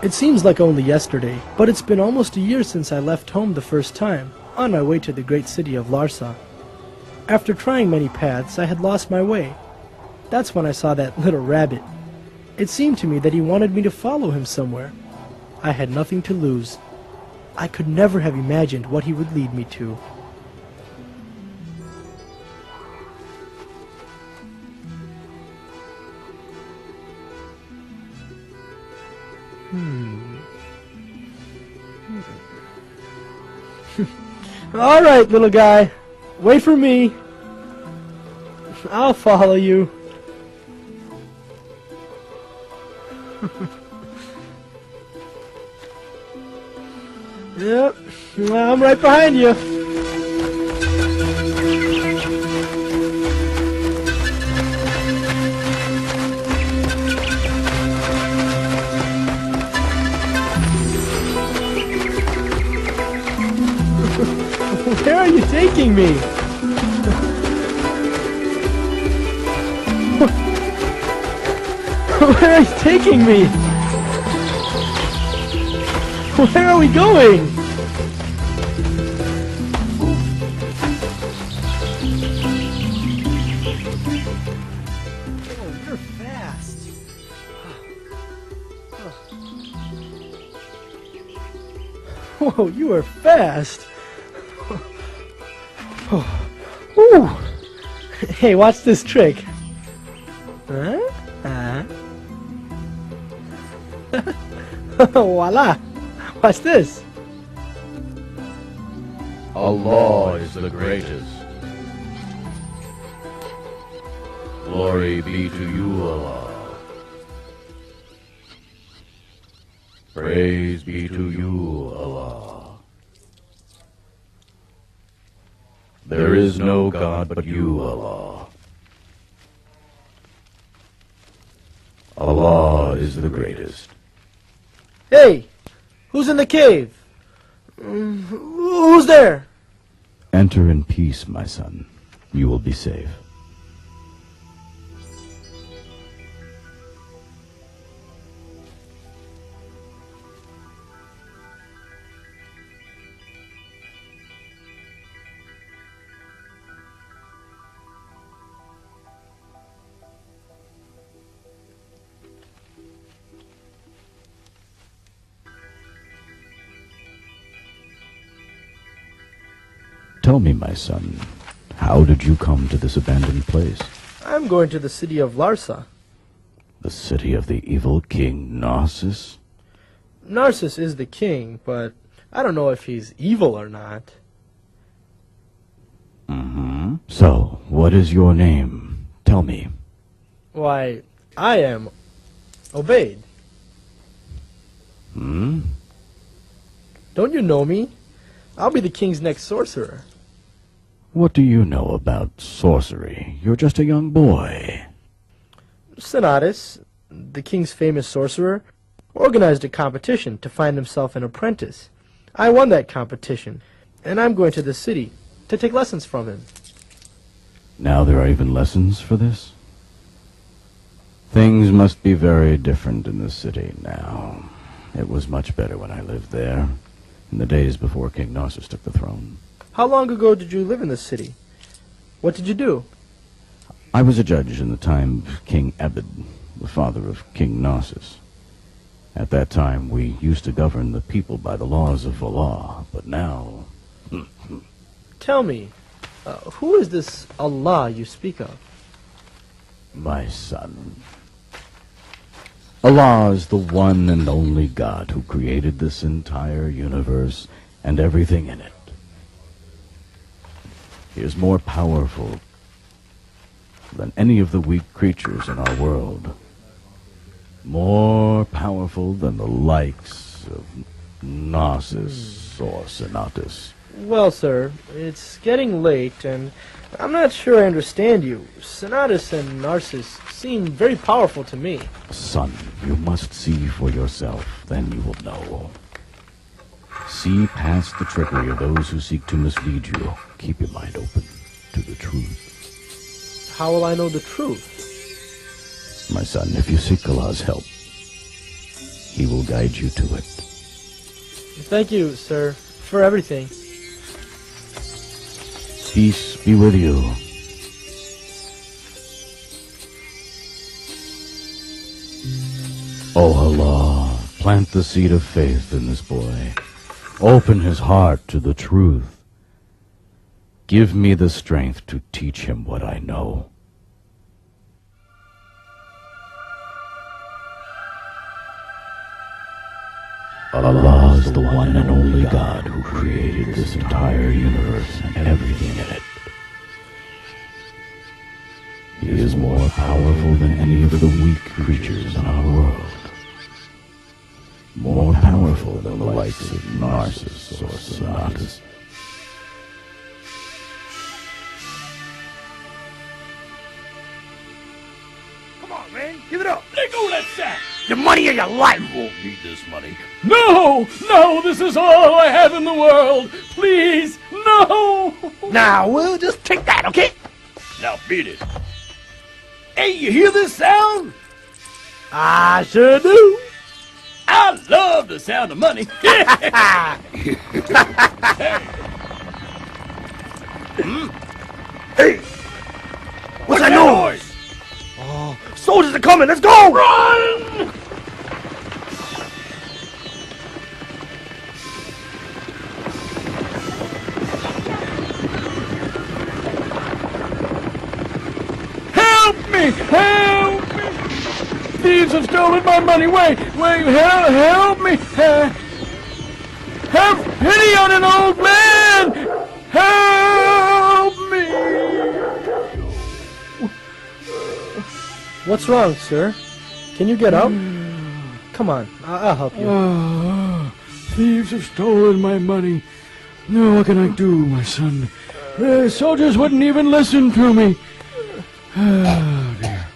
It seems like only yesterday, but it's been almost a year since I left home the first time, on my way to the great city of Larsa. After trying many paths, I had lost my way. That's when I saw that little rabbit. It seemed to me that he wanted me to follow him somewhere. I had nothing to lose. I could never have imagined what he would lead me to. All right, little guy. Wait for me. I'll follow you. Yep, I'm right behind you. Where are you taking me? Where are you taking me? Where are we going? Oh, you're fast. Whoa, you are fast. Ooh. Hey, watch this trick. Voila! Watch this. Allah is the greatest. Glory be to you, Allah. Praise be to you, Allah. There is no God but you, Allah. Allah is the greatest. Hey! Who's in the cave? Who's there? Enter in peace, my son. You will be safe. Tell me, my son, how did you come to this abandoned place? I'm going to the city of Larsa. The city of the evil King Narcissus? Narcissus is the king, but I don't know if he's evil or not. Mm-hmm. So, what is your name? Tell me. Why, I am Obaid. Hmm? Don't you know me? I'll be the king's next sorcerer. What do you know about sorcery? You're just a young boy. Senatus, the king's famous sorcerer, organized a competition to find himself an apprentice. I won that competition, and I'm going to the city to take lessons from him. Now there are even lessons for this? Things must be very different in the city now. It was much better when I lived there, in the days before King Narcissus took the throne. How long ago did you live in the city? What did you do? I was a judge in the time of King Abid, the father of King Narcissus. At that time, we used to govern the people by the laws of Allah, but now... Tell me, who is this Allah you speak of? My son, Allah is the one and only God who created this entire universe and everything in it. He is more powerful than any of the weak creatures in our world. More powerful than the likes of Narcissus or Senatus. Well, sir, it's getting late, and I'm not sure I understand you. Senatus and Narcissus seem very powerful to me. Son, you must see for yourself, then you will know. See past the trickery of those who seek to mislead you. Keep your mind open to the truth. How will I know the truth? My son, if you seek Allah's help, He will guide you to it. Thank you, sir, for everything. Peace be with you. O Allah, plant the seed of faith in this boy. Open his heart to the truth. Give me the strength to teach him what I know. Allah is the one and only God who created this entire universe and everything in it. He is more powerful than any of the weak creatures in our world. More powerful than the likes of Narcissus or Sonatus. Come on, man, give it up. Let go of that sack! The money of your life. You won't need this money. No! No, this is all I have in the world! Please, no! Now, we'll just take that, okay? Now beat it. Hey, you hear this sound? I sure do. I love the sound of money. Hey. Hey, what's that noise? Oh, soldiers are coming. Let's go. Run! Help me! Help me! Thieves have stolen my money. Wait, help me! Have pity on an old man! Help me! What's wrong, sir? Can you get up? Come on, I'll help you. Thieves have stolen my money. No, what can I do, my son? Soldiers wouldn't even listen to me. Oh, dear.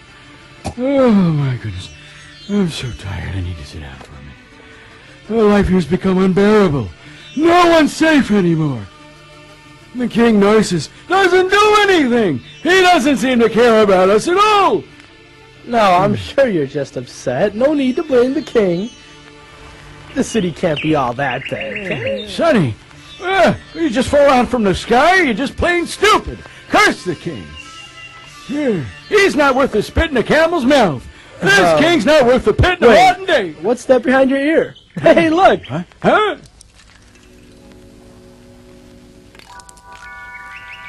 Oh, my goodness. I'm so tired. I need to sit down for a minute. Life here's become unbearable. No one's safe anymore. The King Narcissus doesn't do anything. He doesn't seem to care about us at all. No, I'm sure you're just upset. No need to blame the king. The city can't be all that bad, can it? Sonny, you just fall out from the sky, you're just plain stupid. Curse the king. He's not worth the spit in a camel's mouth. This king's not worth the pit in a rotten day. What's that behind your ear? Hey, look! Huh?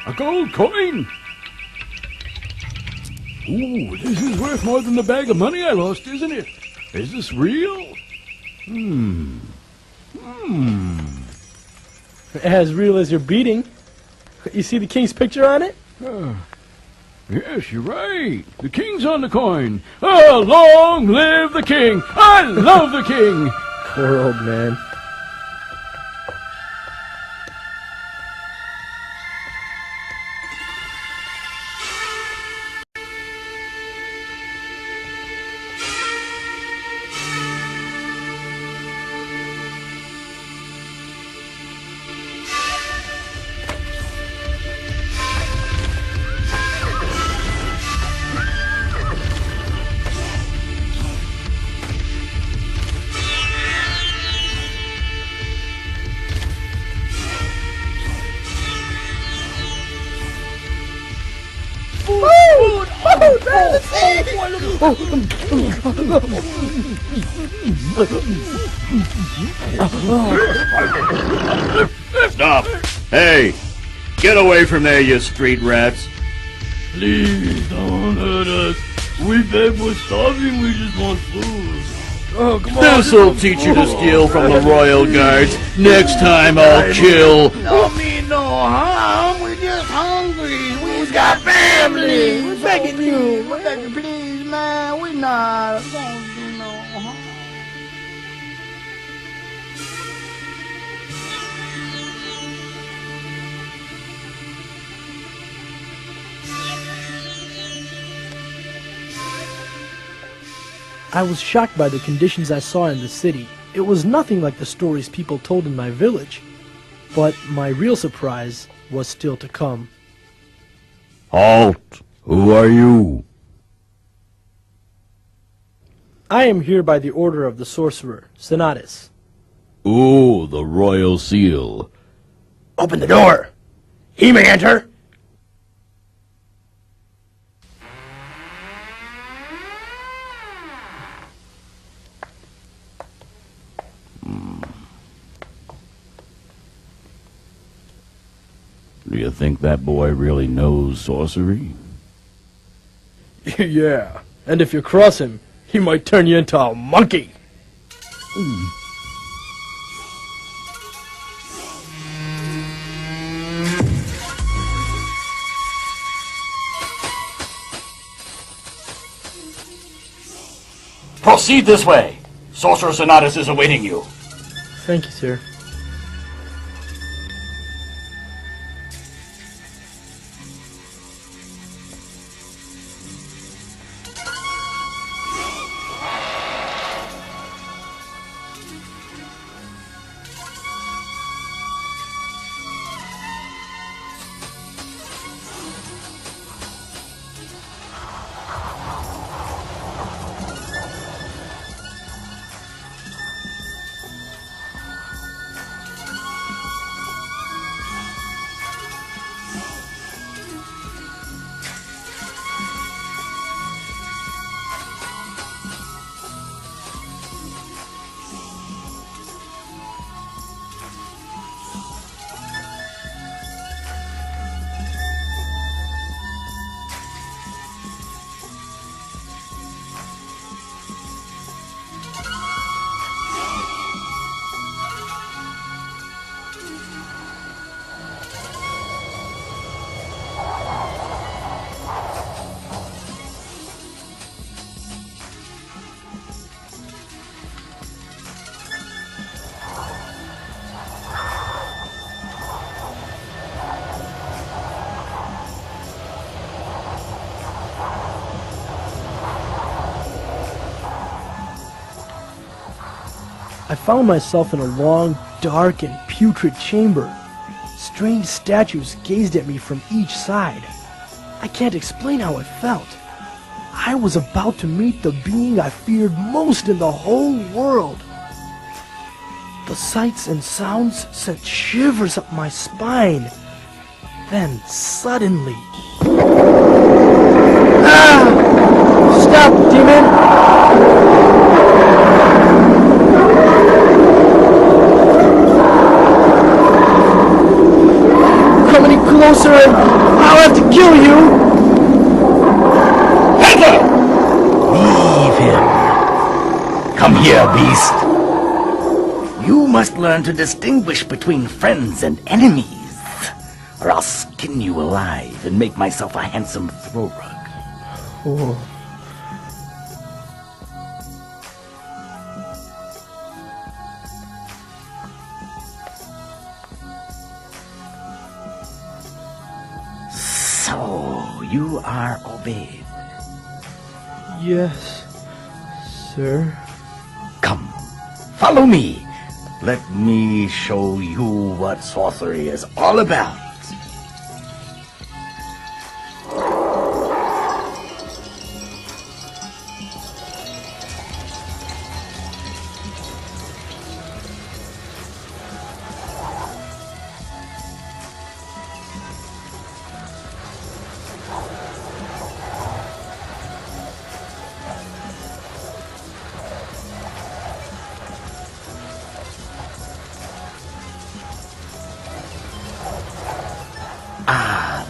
A gold coin? Ooh, this is worth more than the bag of money I lost, isn't it? Is this real? As real as your beating. You see the king's picture on it? Yes, you're right. The king's on the coin. Oh, long live the king! I love the king! Poor old man. Stop! Hey! Get away from there, you street rats! Please don't hurt us. We beg, we're starving, we just want food. Oh, come on. This'll teach you to steal from the royal guards. Next time I'll kill. Don't mean no harm. We're just hungry. We got family. We're begging you. We're begging, please, man. We're not gonna do no harm. I was shocked by the conditions I saw in the city. It was nothing like the stories people told in my village. But my real surprise was still to come. Halt! Who are you? I am here by the order of the sorcerer, Senatus. Ooh, the royal seal. Open the door. He may enter. Do you think that boy really knows sorcery? Yeah, and if you cross him, he might turn you into a monkey. Proceed this way. Sorcerer Senatus is awaiting you. Thank you, sir. I found myself in a long, dark, and putrid chamber. Strange statues gazed at me from each side. I can't explain how I felt. I was about to meet the being I feared most in the whole world. The sights and sounds sent shivers up my spine. Then, suddenly... Ah! Stop, demon! Closer, and I'll have to kill you! Enter! Leave him. Come here, beast. You must learn to distinguish between friends and enemies, or I'll skin you alive and make myself a handsome throw rug. Oh. So, you are obeyed. Yes, sir. Come, follow me. Let me show you what sorcery is all about.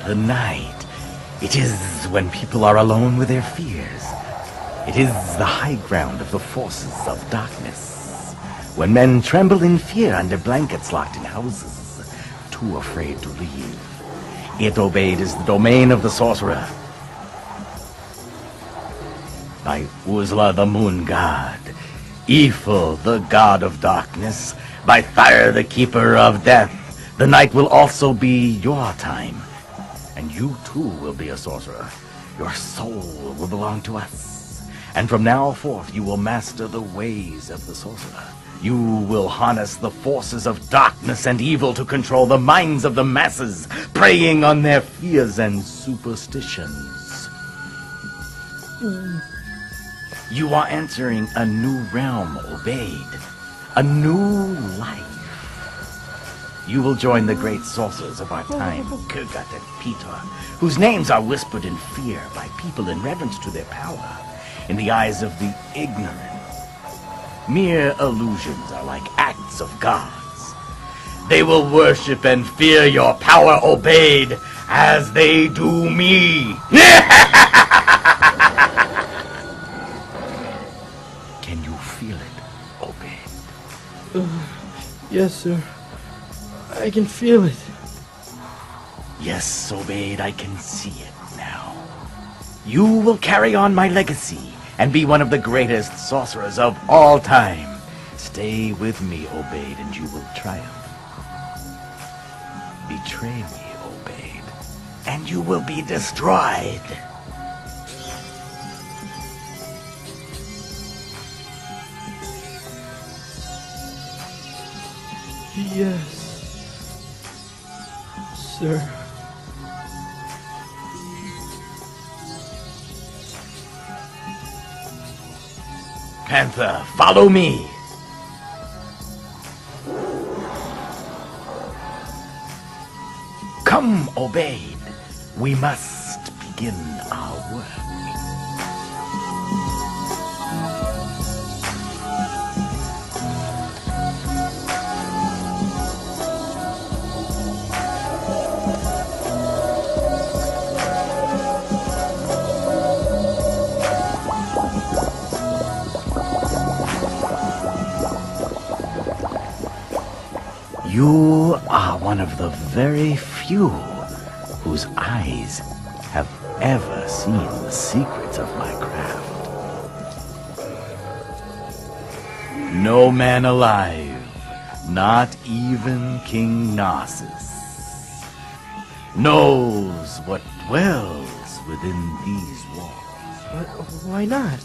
The night. It is when people are alone with their fears. It is the high ground of the forces of darkness. When men tremble in fear under blankets locked in houses, too afraid to leave. It obeyed is the domain of the sorcerer. By Uzla the moon god, Ifil the god of darkness, by Thyr the keeper of death, the night will also be your time. And you too will be a sorcerer. Your soul will belong to us. And from now forth you will master the ways of the sorcerer. You will harness the forces of darkness and evil to control the minds of the masses, preying on their fears and superstitions. You are entering a new realm, Obeid. A new life. You will join the great sorcerers of our time, Kurgat and Peter, whose names are whispered in fear by people in reverence to their power. In the eyes of the ignorant, mere illusions are like acts of gods. They will worship and fear your power, Obeid, as they do me. Can you feel it, Obeid? Yes, sir. I can feel it. Yes, Obeid, I can see it now. You will carry on my legacy and be one of the greatest sorcerers of all time. Stay with me, Obeid, and you will triumph. Betray me, Obeid, and you will be destroyed. Yes, sir. Panther, follow me. Come, Obeid. We must begin our work. You are one of the very few whose eyes have ever seen the secrets of my craft. No man alive, not even King Narcissus, knows what dwells within these walls. But why not?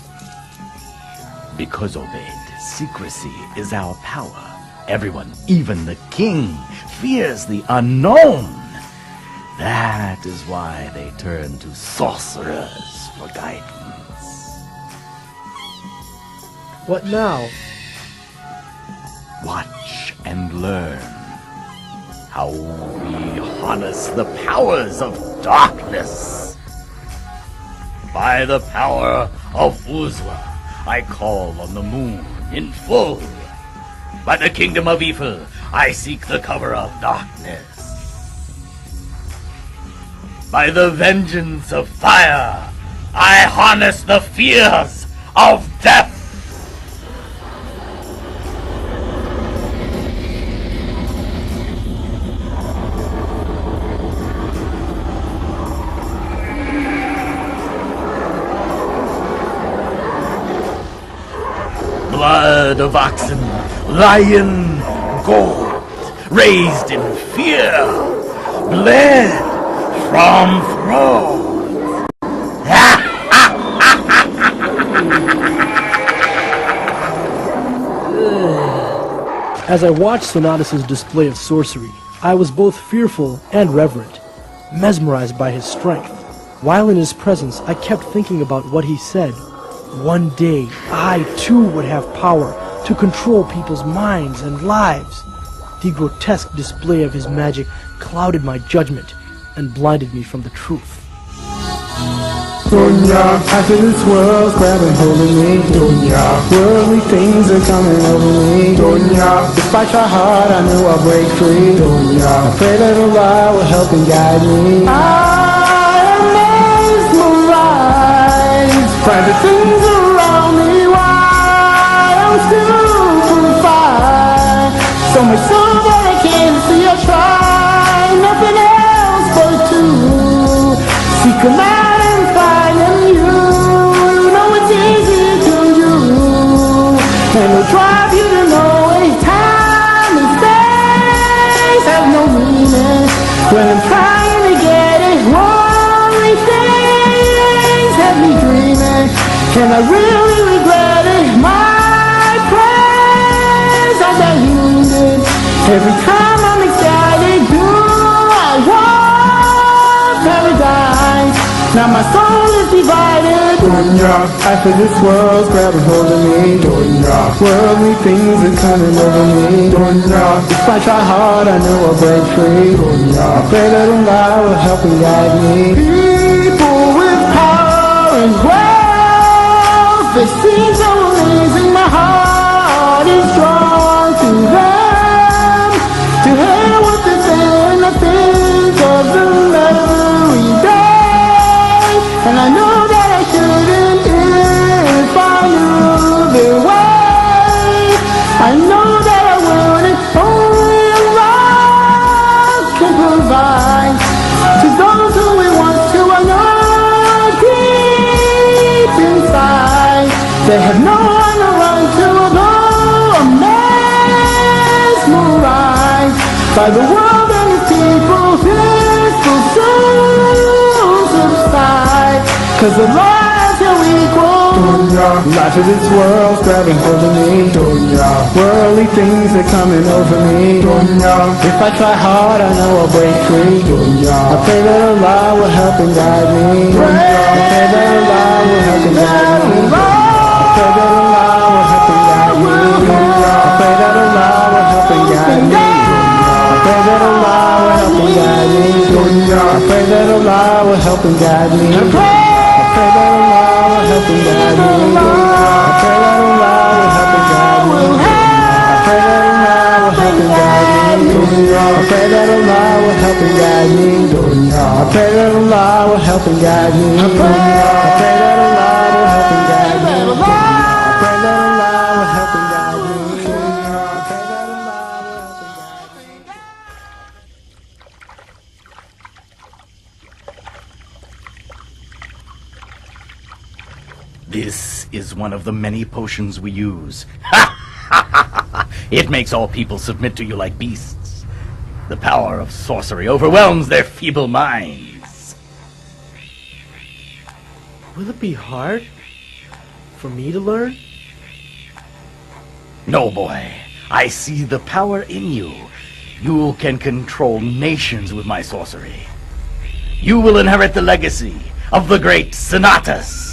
Because, Obeid, secrecy is our power. Everyone, even the king, fears the unknown. That is why they turn to sorcerers for guidance. What now? Watch and learn how we harness the powers of darkness. By the power of Uzla, I call on the moon in full. By the kingdom of evil, I seek the cover of darkness. By the vengeance of fire, I harness the fears of death. Blood of oxen, lion, gold, raised in fear, bled from thrones. As I watched Sonatus's display of sorcery, I was both fearful and reverent, mesmerized by his strength. While in his presence, I kept thinking about what he said. One day, I too would have power to control people's minds and lives. The grotesque display of his magic clouded my judgment and blinded me from the truth. Dunya, after this world's grabbing hold of me. Dunya, worldly things are coming over me. Dunya, if I try hard, I know I'll break free. Dunya, I pray that Allah will help and guide me. I am mesmerized by the things around me. Why I'm still confined. So much so that I can't see or try. Nothing else but to seek a man. And it'll drive you to know any time and space have no meaning. When I'm trying to get it, worldly things have me dreaming. And I really regret it, my prayers are diluted. Every time I'm excited, do I want paradise? Now my soul is divided. After this world's grabbing hold of me, worldly things are coming over me. If I try hard, I know I'll break free. I pray that Allah will help and guide me. People with power and wealth, they seem so amazing. My heart is drawn to them. To hear what they say and I think of them every day. And I know that I shouldn't if I knew their way. I know that I wouldn't, only Allah can provide to those who we want to. I know deep inside they have no one to run to, although I'm mesmerized by the world and its people. This will soon subside, 'cause the lives are equal. Life of this world's grabbing hold of me. Worldly things are coming over me. If I try hard, I know I'll break free. I pray that Allah will help and guide me. I pray that Allah will help and guide me. I pray that Allah will help and guide me. I pray that Allah will help and guide me. I pray that Allah will help and guide me. I pray that Allah will help and guide me. I pray that Allah will help and guide me. I pray that Allah will help and guide me. I pray that Allah will help and guide me. I pray that Allah will help and guide me. I pray that Allah will help and guide me. I pray that Allah will help and guide me. I pray that Allah will help and guide me. I pray that Allah will help and guide me. This is one of the many potions we use. It makes all people submit to you like beasts. The power of sorcery overwhelms their feeble minds. Will it be hard for me to learn? No, boy. I see the power in you. You can control nations with my sorcery. You will inherit the legacy of the great Senatus.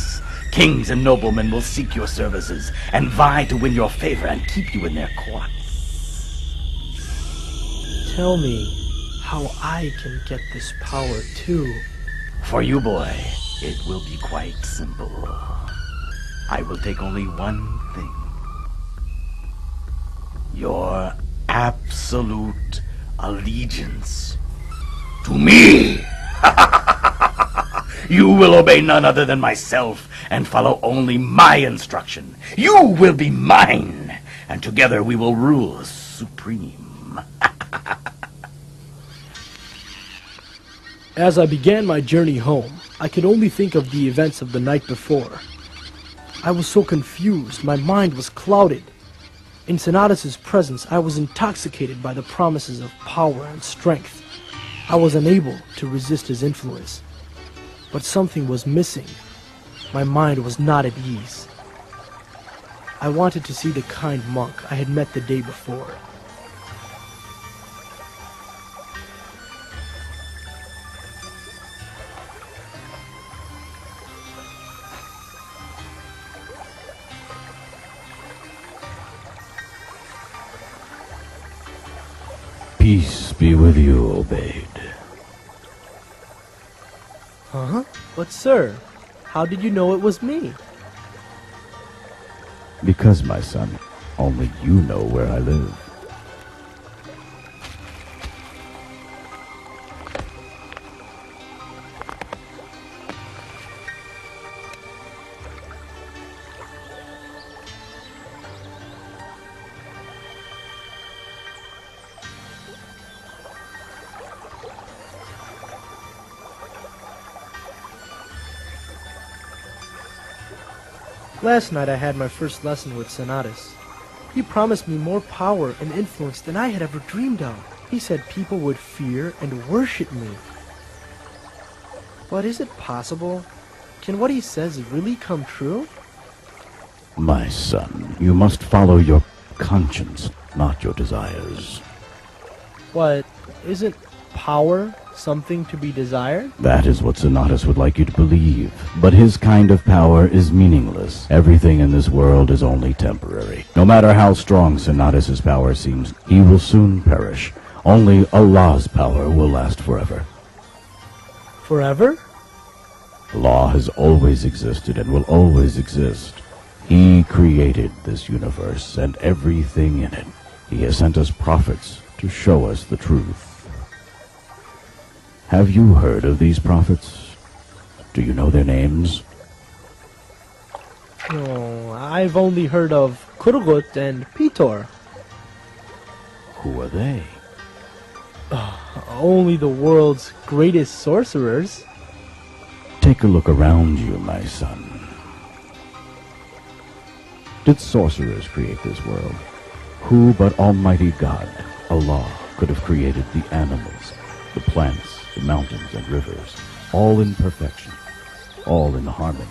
Kings and noblemen will seek your services and vie to win your favor and keep you in their courts. Tell me how I can get this power too. For you, boy, it will be quite simple. I will take only one thing. Your absolute allegiance to me. You will obey none other than myself and follow only my instruction. You will be mine, and together we will rule supreme. As I began my journey home, I could only think of the events of the night before. I was so confused, my mind was clouded. In Senatus's presence, I was intoxicated by the promises of power and strength. I was unable to resist his influence. But something was missing. My mind was not at ease. I wanted to see the kind monk I had met the day before. Peace be with you, Obaid. Huh? But sir, how did you know it was me? Because, my son, only you know where I live. Last night I had my first lesson with Senatus. He promised me more power and influence than I had ever dreamed of. He said people would fear and worship me. But is it possible? Can what he says really come true? My son, you must follow your conscience, not your desires. What, isn't power something to be desired? That is what Sonatus would like you to believe. But his kind of power is meaningless. Everything in this world is only temporary. No matter how strong Sonatus's power seems, he will soon perish. Only Allah's power will last forever. Forever? Allah has always existed and will always exist. He created this universe and everything in it. He has sent us prophets to show us the truth. Have you heard of these prophets? Do you know their names? No, I've only heard of Kurgut and Pitor. Who are they? Only the world's greatest sorcerers. Take a look around you, my son. Did sorcerers create this world? Who but Almighty God, Allah, could have created the animals, the plants, the mountains and rivers, all in perfection, all in harmony?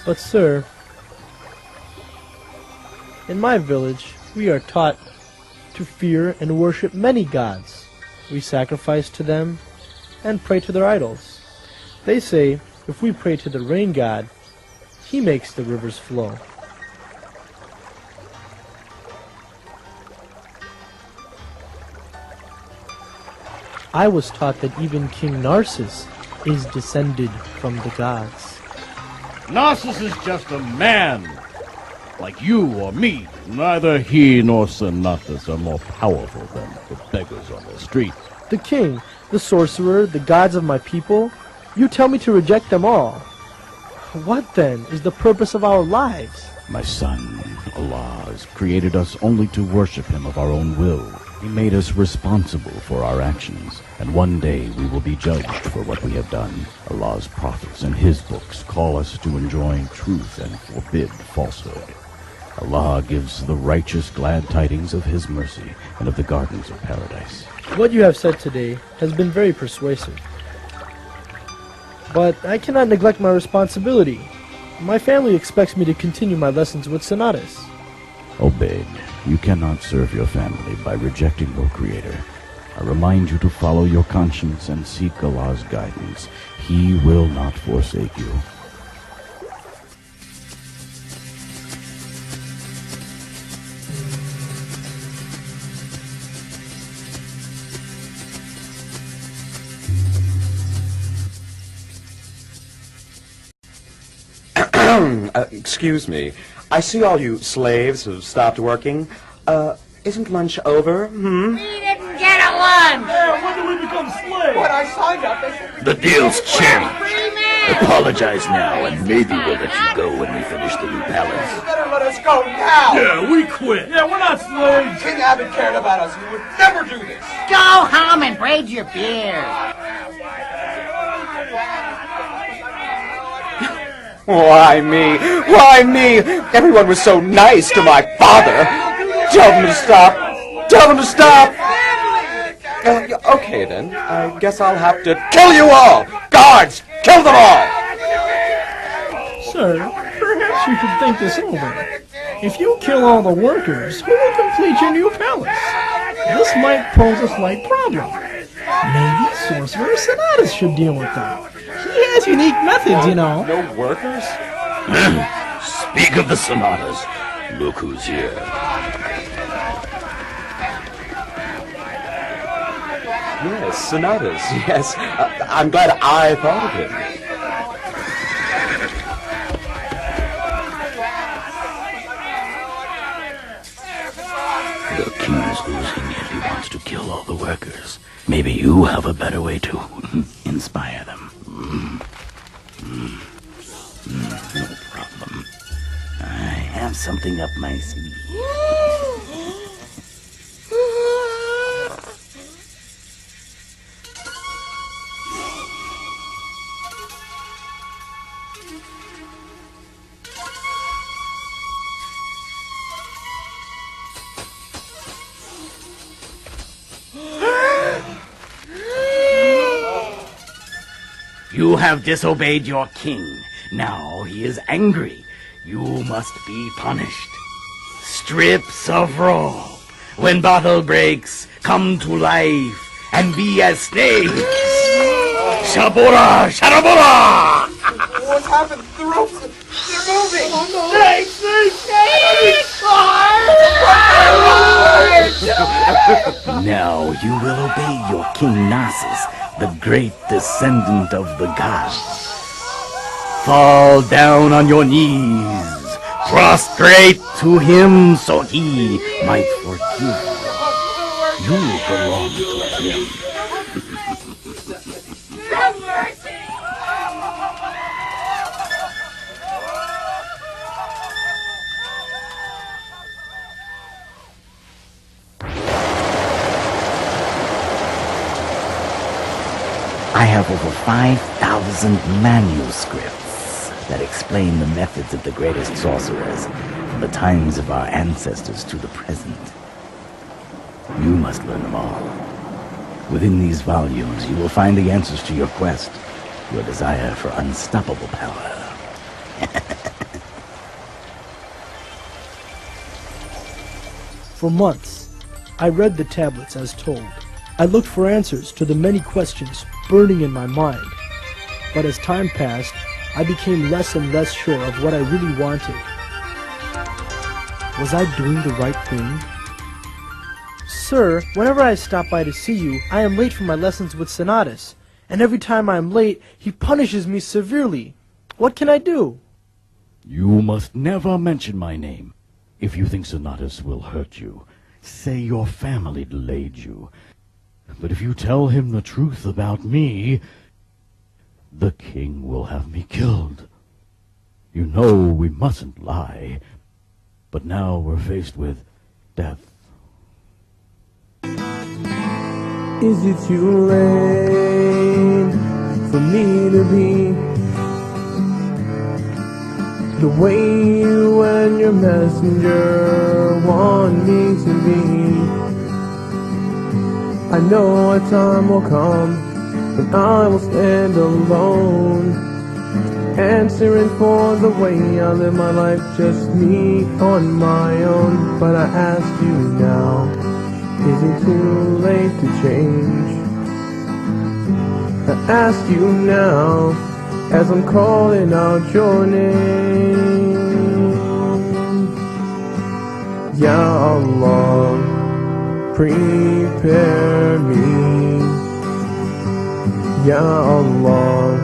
But sir, in my village, we are taught to fear and worship many gods. We sacrifice to them and pray to their idols. They say, if we pray to the rain god, he makes the rivers flow. I was taught that even King Narcissus is descended from the gods. Narcissus is just a man, like you or me. Neither he nor Sonatus are more powerful than the beggars on the street. The king, the sorcerer, the gods of my people, you tell me to reject them all. What then is the purpose of our lives? My son, Allah has created us only to worship him of our own will. He made us responsible for our actions, and one day we will be judged for what we have done. Allah's prophets and his books call us to enjoin truth and forbid falsehood. Allah gives the righteous glad tidings of his mercy and of the gardens of paradise. What you have said today has been very persuasive. But I cannot neglect my responsibility. My family expects me to continue my lessons with Sonatus. Obeyed, you cannot serve your family by rejecting your Creator. I remind you to follow your conscience and seek Allah's guidance. He will not forsake you. Excuse me. I see all you slaves have stopped working. Isn't lunch over? We didn't get a lunch! When do we become slaves? When I signed up, they said... The deal's changed. Free man! Apologize now, and maybe we'll let you go when we finish the new palace. You better let us go now! Yeah, we quit. Yeah, we're not slaves. King Abbott cared about us. He would never do this. Go home and braid your beard! Why me? Why me? Everyone was so nice to my father. Tell them to stop. Tell them to stop. Okay then. I guess I'll have to kill you all. Guards, kill them all. Sir, perhaps you should think this over. If you kill all the workers, who will complete your new palace? This might pose a slight problem. Maybe Sorcerer Sonatus should deal with them. He has unique methods, you know. No workers? Speak of the Sonatas. Look who's here. Yes, Sonatus, yes. I'm glad I thought of him. The king's losing it. He wants to kill all the workers. Maybe you have a better way to inspire them. No problem. I have something up my sleeve. You have disobeyed your king. Now he is angry. You must be punished. Strips of roll. when battle breaks, come to life and be as snakes. Shabora! Sharabora! What's happened? The ropes, they're moving. Now you will obey your King Narcissus, the great descendant of the gods. Fall down on your knees, prostrate to him so he might forgive you. You belong to him. I have over 5,000 manuscripts that explain the methods of the greatest sorcerers from the times of our ancestors to the present. You must learn them all. Within these volumes, you will find the answers to your quest, your desire for unstoppable power. For months, I read the tablets as told. I looked for answers to the many questions burning in my mind. But as time passed, I became less and less sure of what I really wanted. Was I doing the right thing? Sir, whenever I stop by to see you, I am late for my lessons with Sonatus, and every time I am late, he punishes me severely. What can I do? You must never mention my name. If you think Sonatus will hurt you, say your family delayed you. But if you tell him the truth about me, the king will have me killed. You know we mustn't lie, but now we're faced with death. Is it too late for me to be the way you and your messenger want me to be? I know a time will come when I will stand alone, answering for the way I live my life, just me on my own. But I ask you now, is it too late to change? I ask you now, as I'm calling out your name. Ya Allah, prepare me, Ya Allah,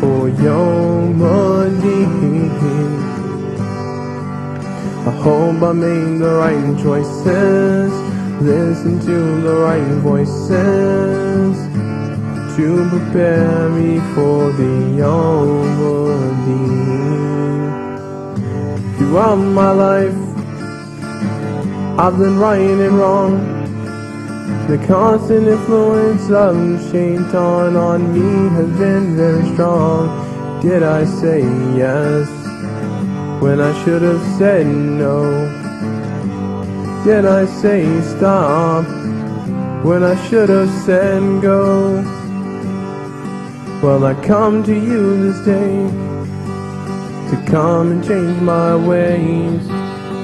for Yawm al-Din. I hope I made the right choices, listen to the right voices, to prepare me for the Yawm al-Din. Throughout my life, I've been right and wrong. The constant influence of Shaitan on me has been very strong. Did I say yes when I should have said no? Did I say stop when I should have said go? Well, I come to you this day to come and change my ways,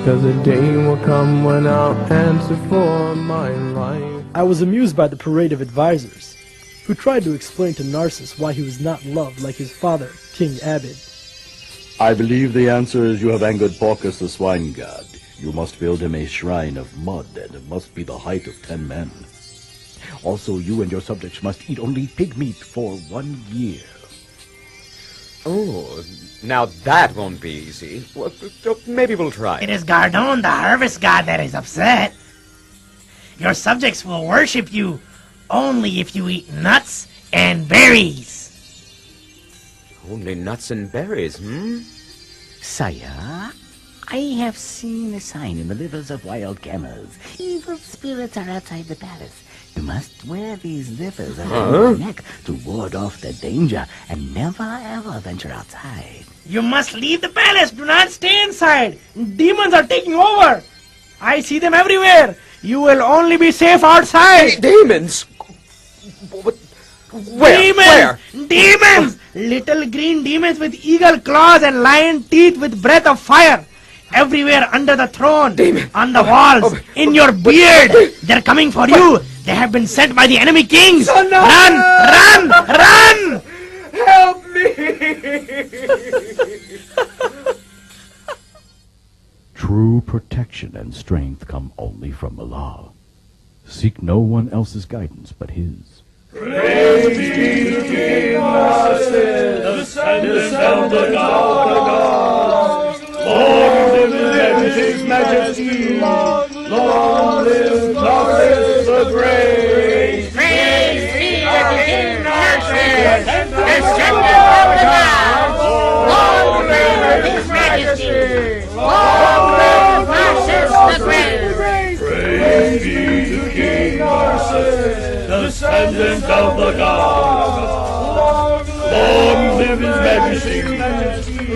'cause a day will come when I'll answer for my life. I was amused by the parade of advisors, who tried to explain to Narcissus why he was not loved like his father, King Abid. I believe the answer is you have angered Porcus the swine god. You must build him a shrine of mud, and it must be the height of 10 men. Also, you and your subjects must eat only pig meat for 1 year. Oh, now that won't be easy. Well, maybe we'll try. It is Gardon, the harvest god, that is upset. Your subjects will worship you only if you eat nuts and berries. Only nuts and berries, Sire, I have seen a sign in the livers of wild camels. Evil spirits are outside the palace. You must wear these livers around your neck to ward off the danger and never ever venture outside. You must leave the palace. Do not stay inside. Demons are taking over. I see them everywhere. You will only be safe outside. Demons? Where? Demons! Where? Demons! Little green demons with eagle claws and lion teeth with breath of fire. everywhere under the throne, Demon. on the walls, in your beard. They're coming for you. They have been sent by the enemy kings. Son, no. Run! Run! Run! Help me! True protection and strength come only from Allah. Seek no one else's guidance but His. Praise be to King Narcissus, descendant of the gods. Long live His Majesty. Long live Narcissus the Great. Praise be to King Narcissus, descendant of the gods. Long live His Majesty. Long live Narcissus the Great. Praise be to King Narcissus, descendant of the gods. Long live His Majesty.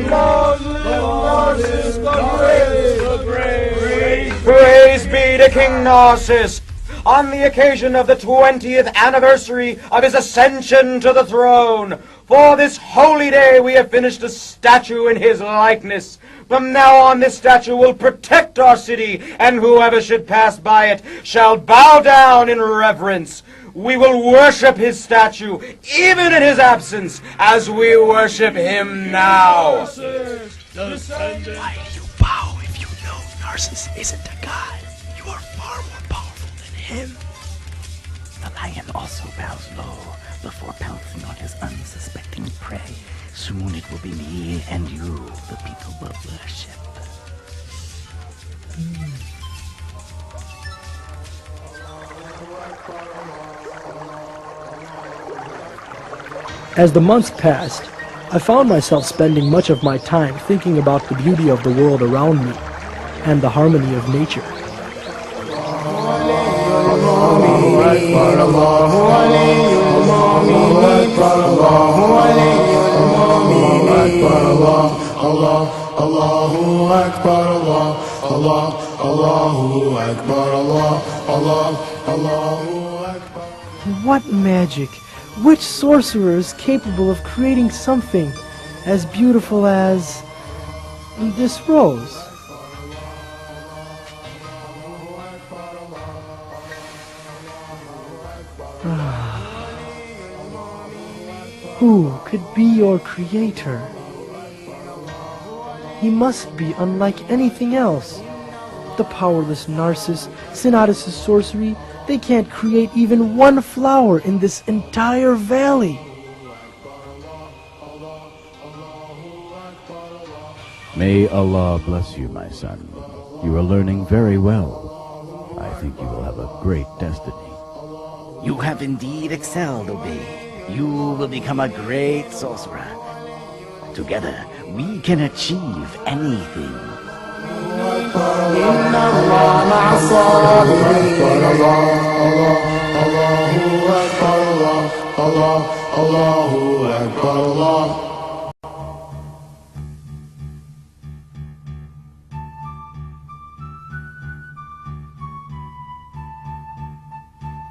Long live Narcissus the Great. Praise be to King Narcissus. On the occasion of the 20th anniversary of his ascension to the throne, for this holy day we have finished a statue in his likeness. From now on this statue will protect our city, and whoever should pass by it shall bow down in reverence. We will worship his statue, even in his absence, as we worship him now. Why you bow if you know Narcissus isn't a god? You are far more powerful than him. The lion also bows low before pouncing on his unsuspecting prey. Soon it will be me and you the people will worship. As the months passed, I found myself spending much of my time thinking about the beauty of the world around me and the harmony of nature. What magic? Which sorcerer is capable of creating something as beautiful as this rose? Who could be your creator? He must be unlike anything else. The powerless Narcissus, Synodus' sorcery, they can't create even one flower in this entire valley. May Allah bless you, my son. You are learning very well. I think you will have a great destiny. You have indeed excelled, Obey. You will become a great sorcerer. Together, we can achieve anything.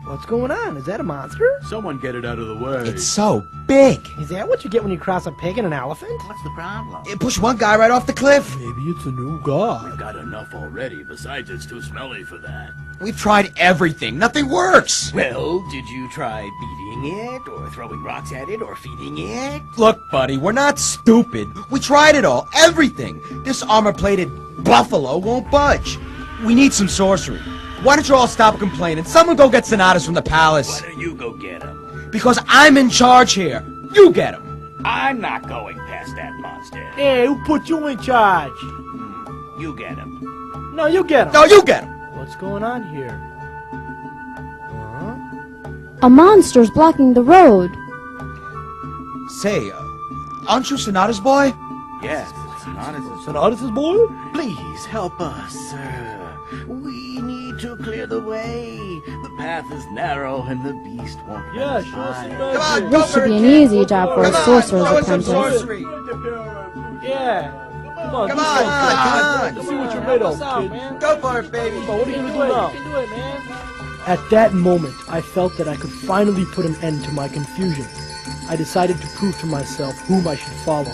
What's going on? Is that a monster? Someone get it out of the way. It's so big. Is that what you get when you cross a pig and an elephant? What's the problem? It pushed one guy right off the cliff. Maybe it's a new god. Got enough already. Besides, it's too smelly for that. We've tried everything. Nothing works. Well, did you try beating it, or throwing rocks at it, or feeding it? Look, buddy, we're not stupid. We tried it all. Everything. This armor-plated buffalo won't budge. We need some sorcery. Why don't you all stop complaining? Someone go get Synodus from the palace. Why don't you go get him? Because I'm in charge here. You get him. I'm not going past that monster. Hey, who put you in charge? You get him. No, you get him. No, you get him. What's going on here? A monster's blocking the road. Say, aren't you Synodus boy? Yes, it's not as Synodus' boy? Please help us, sir. We need to clear the way. The path is narrow and the beast won't Yeah, have sure, time. Synodus. Come on, This should be an easy job for a sorcerer's throw in some apprentice. sorcery. Yeah. Come on, Come do on, something. come on. Let's see what you're made of, kid. Go for it, baby. What are you gonna do now? You can do it, man. At that moment, I felt that I could finally put an end to my confusion. I decided to prove to myself whom I should follow.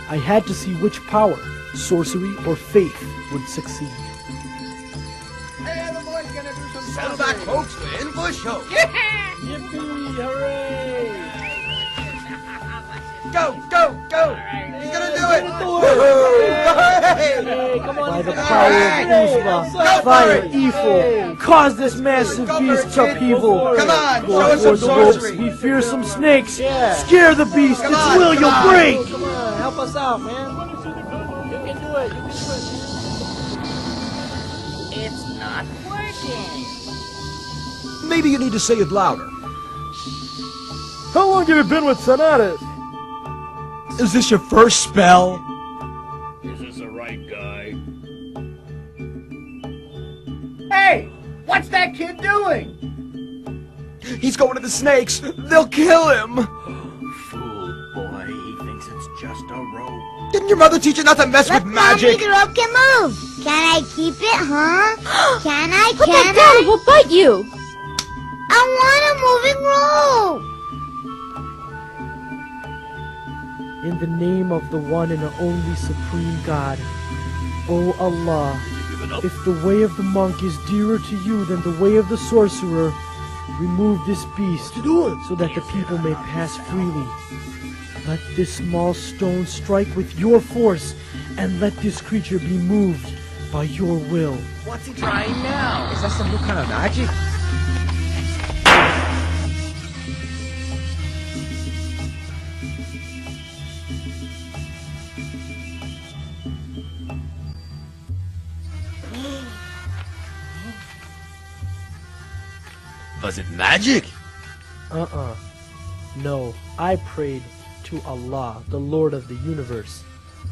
I had to see which power, sorcery or faith would succeed. Hey, the boy's gonna do some Settle back, folks. We're in for a show. Yippee! Hooray! Go, go, go! He's gonna do it! Hey, come on, by the power of Uzma, fire, evil, cause this massive beast upheaval. Come on, Go show us toward some the ropes, sorcery. be fearsome snakes, scare the beast, Come its on, will come you'll on. break. Come on, help us out, man. You can do it. You can do it. It's not working. Maybe you need to say it louder. How long have you been with Sonatas? Is this your first spell? Is this the right guy? Hey, what's that kid doing? He's going to the snakes. They'll kill him. Fool boy, he thinks it's just a rope. Didn't your mother teach you not to mess with magic? Mommy, the rope can move. Can I keep it, huh? Can I? Put that Can down, I? it will bite you! I want a moving rope. In the name of the one and only supreme God, O Allah, if the way of the monk is dearer to you than the way of the sorcerer, remove this beast so that the people may pass freely. Let this small stone strike with your force, and let this creature be moved by your will. What's he trying now? Is that some new kind of magic? Was it magic? No, I prayed to Allah, the Lord of the universe.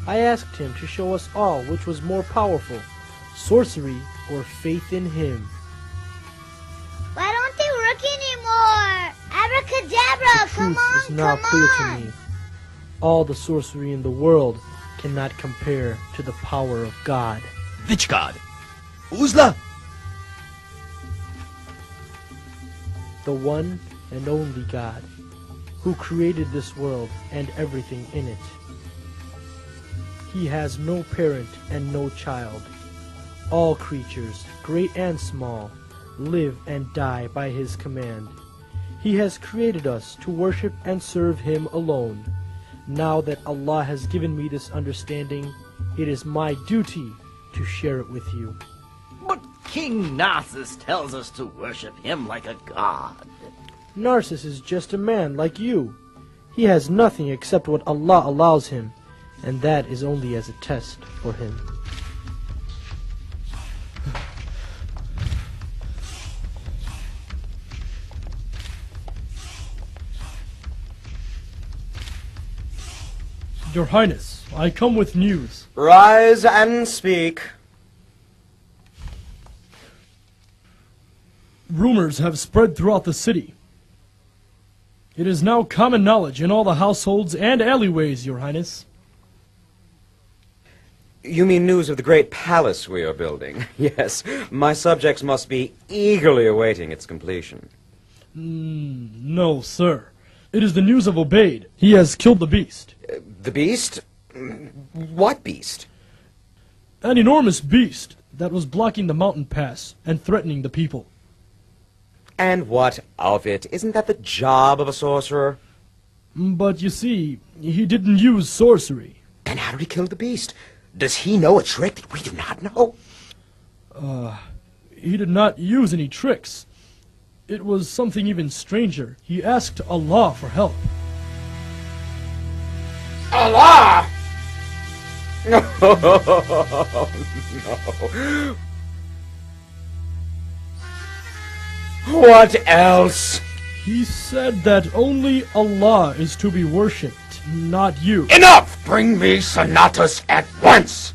I asked him to show us all which was more powerful, sorcery or faith in him. Why don't they work anymore? Abracadabra, The come truth on, is now come clear on. to me. All the sorcery in the world cannot compare to the power of God. Which god? Uzla? The one and only God, who created this world and everything in it. He has no parent and no child. All creatures, great and small, live and die by his command. He has created us to worship and serve him alone. Now that Allah has given me this understanding, it is my duty to share it with you. But King Narcissus tells us to worship him like a god. Narcissus is just a man like you. He has nothing except what Allah allows him, and that is only as a test for him. Your Highness, I come with news. Rise and speak. Rumors have spread throughout the city. It is now common knowledge in all the households and alleyways, Your Highness. You mean news of the great palace we are building? Yes, my subjects must be eagerly awaiting its completion. No, sir. It is the news of Obaid. He has killed the beast. The beast? What beast? An enormous beast that was blocking the mountain pass and threatening the people. And what of it? Isn't that the job of a sorcerer? But you see, he didn't use sorcery. Then how did he kill the beast? Does he know a trick that we do not know? He did not use any tricks. It was something even stranger. He asked Allah for help. Allah! No. What else? He said that only Allah is to be worshipped, not you. Enough! Bring me Sonatas at once!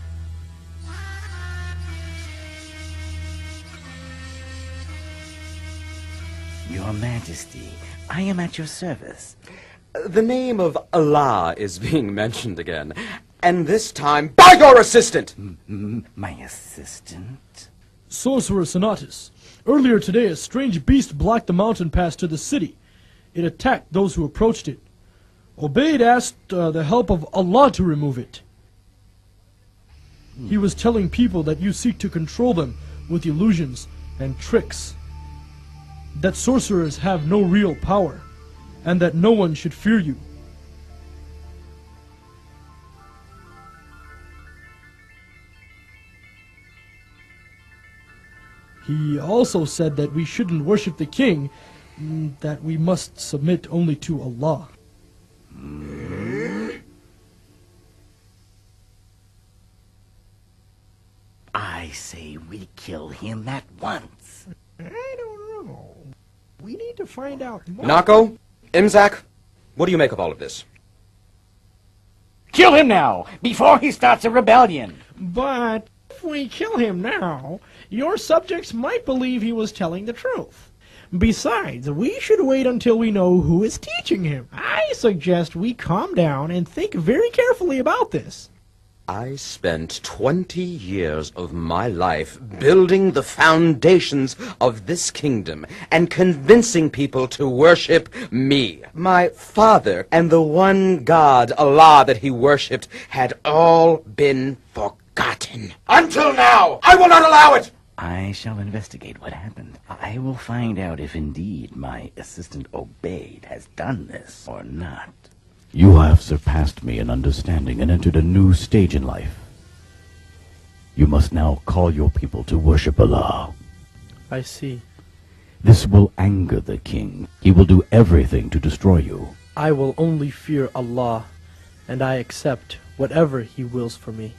Your Majesty, I am at your service. The name of Allah is being mentioned again, and this time by your assistant! My assistant? Sorcerer Sonatus. Earlier today, a strange beast blocked the mountain pass to the city. It attacked those who approached it. Obaid asked the help of Allah to remove it. He was telling people that you seek to control them with illusions and tricks. That sorcerers have no real power, and that no one should fear you. He also said that we shouldn't worship the king, that we must submit only to Allah. I say we kill him at once. I don't know. We need to find out more. Nako, Imzak, what do you make of all of this? Kill him now, before he starts a rebellion. But if we kill him now, your subjects might believe he was telling the truth. Besides, we should wait until we know who is teaching him. I suggest we calm down and think very carefully about this. I spent 20 years of my life building the foundations of this kingdom and convincing people to worship me. My father and the one God, Allah, that he worshipped had all been forgotten. Until now, I will not allow it! I shall investigate what happened. I will find out if indeed my assistant Obeid has done this or not. You have surpassed me in understanding and entered a new stage in life. You must now call your people to worship Allah. I see. This will anger the king. He will do everything to destroy you. I will only fear Allah, and I accept whatever He wills for me.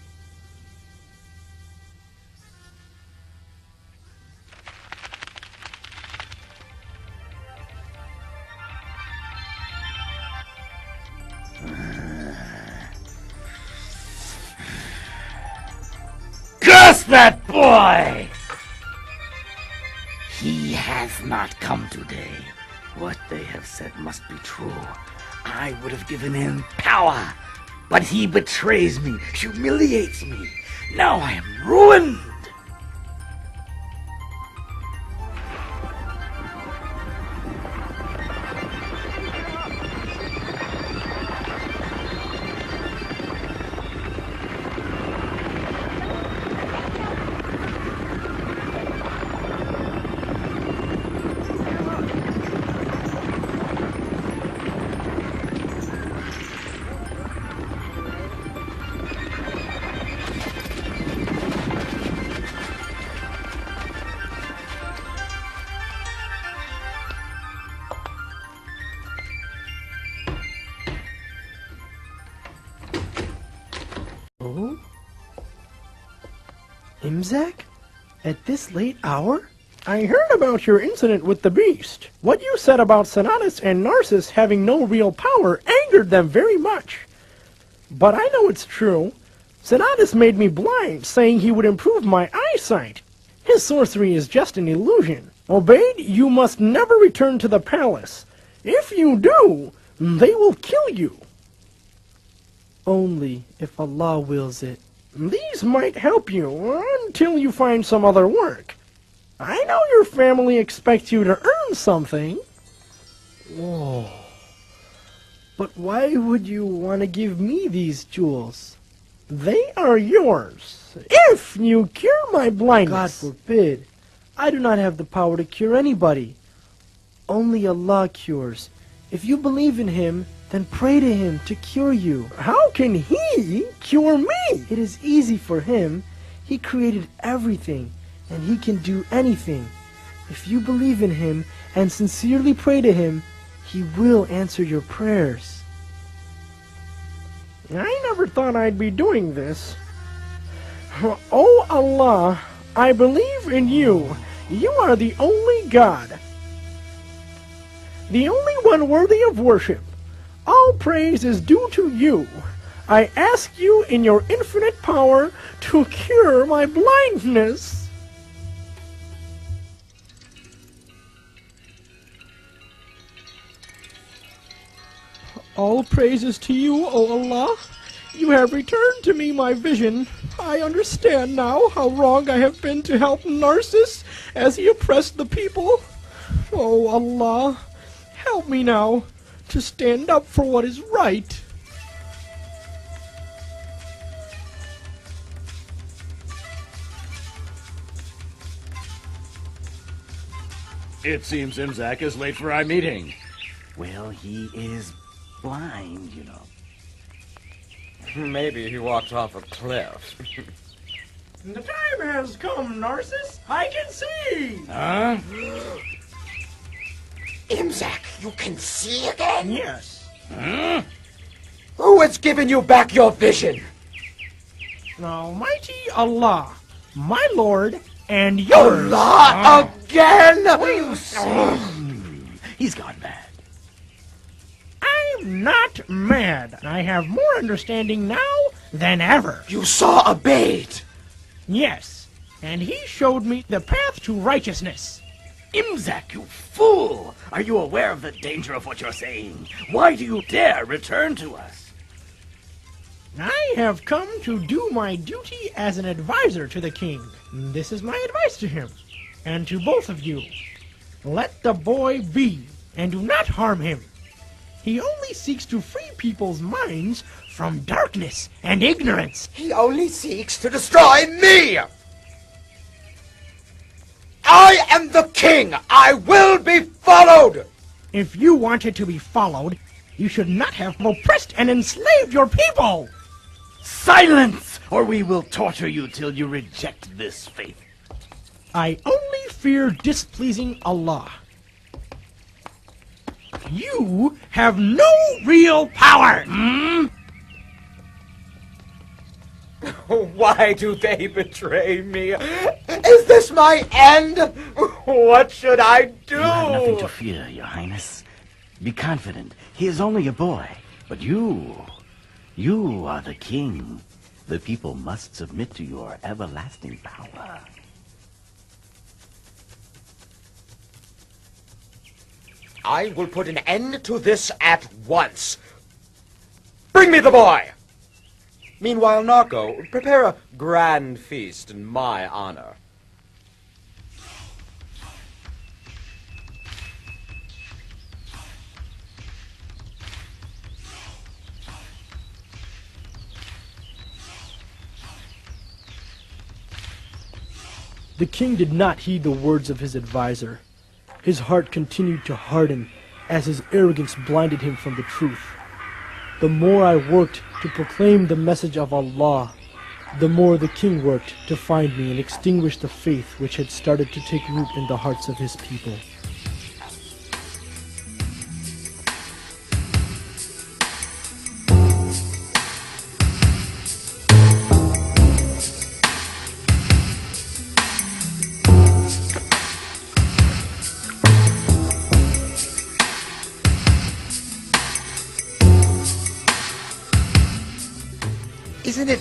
Curse that boy! He has not come today. What they have said must be true. I would have given him power, but he betrays me, humiliates me. Now I am ruined. Oh? Imzak? At this late hour? I heard about your incident with the beast. What you said about Sonatus and Narcissus having no real power angered them very much. But I know it's true. Sonatus made me blind, saying he would improve my eyesight. His sorcery is just an illusion. Obeid, you must never return to the palace. If you do, they will kill you. Only if Allah wills it. These might help you until you find some other work. I know your family expects you to earn something. Whoa. But why would you want to give me these jewels? They are yours, if you cure my blindness. God forbid. I do not have the power to cure anybody. Only Allah cures. If you believe in Him, then pray to Him to cure you. How can He cure me? It is easy for Him. He created everything, and He can do anything. If you believe in Him and sincerely pray to Him, He will answer your prayers. I never thought I'd be doing this. Oh Allah, I believe in you. You are the only God. The only one worthy of worship. All praise is due to you. I ask you in your infinite power to cure my blindness. All praises to you, O Allah. You have returned to me my vision. I understand now how wrong I have been to help Narcissus as he oppressed the people. Oh Allah, help me now to stand up for what is right. It seems Imzak is late for our meeting. Well, he is blind, you know. Maybe he walked off a cliff. The time has come, Narcissus. I can see. Huh? Imzak, you can see again? Yes. Huh? Who has given you back your vision? Almighty Allah, my lord, and yours. Allah again? What do you say? He's gone mad. I'm not mad. I have more understanding now than ever. You saw a bait. Yes, and he showed me the path to righteousness. Imzak, you fool! Are you aware of the danger of what you're saying? Why do you dare return to us? I have come to do my duty as an advisor to the king. This is my advice to him, and to both of you. Let the boy be, and do not harm him. He only seeks to free people's minds from darkness and ignorance. He only seeks to destroy me! I am the king! I will be followed! If you wanted to be followed, you should not have oppressed and enslaved your people! Silence, or we will torture you till you reject this faith. I only fear displeasing Allah. You have no real power! Why do they betray me? Is this my end? What should I do? You have nothing to fear, Your Highness. Be confident. He is only a boy. But you are the king. The people must submit to your everlasting power. I will put an end to this at once. Bring me the boy! Meanwhile, Narco, prepare a grand feast in my honor. The king did not heed the words of his advisor. His heart continued to harden as his arrogance blinded him from the truth. The more I worked to proclaim the message of Allah, the more the king worked to find me and extinguish the faith which had started to take root in the hearts of his people. Isn't it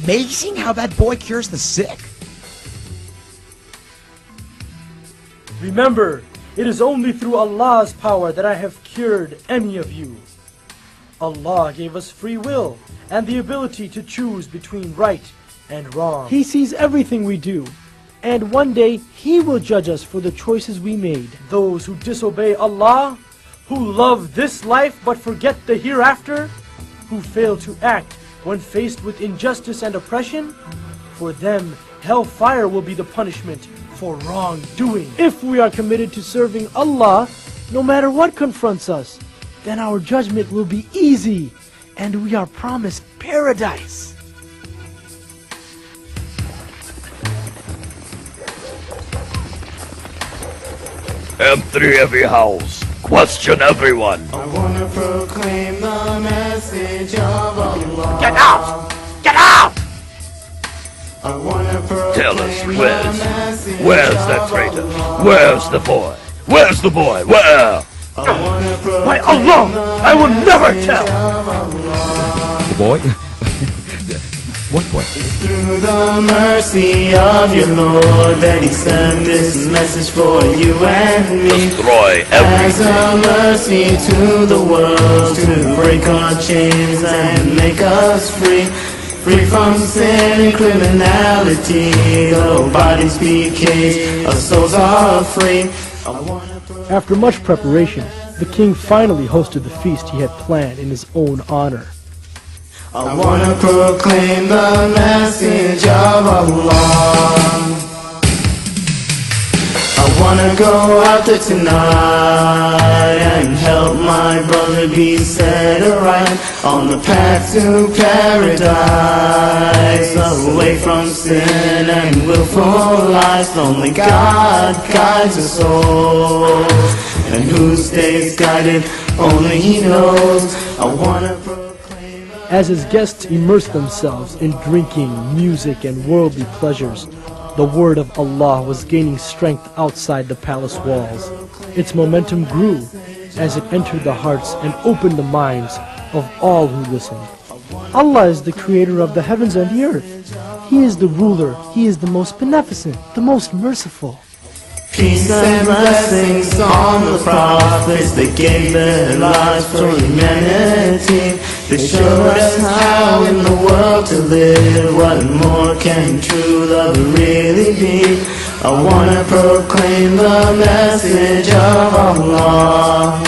amazing how that boy cures the sick? Remember, it is only through Allah's power that I have cured any of you. Allah gave us free will and the ability to choose between right and wrong. He sees everything we do, and one day He will judge us for the choices we made. Those who disobey Allah, who love this life but forget the hereafter, who fail to act when faced with injustice and oppression, for them, hellfire will be the punishment for wrongdoing. If we are committed to serving Allah, no matter what confronts us, then our judgment will be easy, and we are promised paradise. Empty every house. Question everyone. I wanna proclaim the message of Allah. Get out! Get out! I wanna proclaim Tell us, the message where's that of traitor? Allah. Where's the boy? Where's the boy? Where? By Allah, I will never tell! The boy? What boy? Through the mercy of your Lord that He sent this message for you and me. Destroy As everything. a mercy to the world, to break our chains and make us free. Free from sin and criminality. Though bodies be caged, our souls are free. After much preparation, the king finally hosted the feast he had planned in his own honor. I wanna proclaim the message of Allah. I wanna wanna go out there tonight and help my brother be set right on the path to paradise, away from sin and willful lies. Only God guides his soul, and who stays guided only He knows. I wanna proclaim. As his guests immersed themselves in drinking, music, and worldly pleasures, the word of Allah was gaining strength outside the palace walls. Its momentum grew as it entered the hearts and opened the minds of all who listened. Allah is the creator of the heavens and the earth. He is the ruler. He is the most beneficent, the most merciful. Peace and blessings on the prophets that gave their lives for humanity. They showed us how in the world to live. What more can true love really be? I wanna proclaim the message of Allah.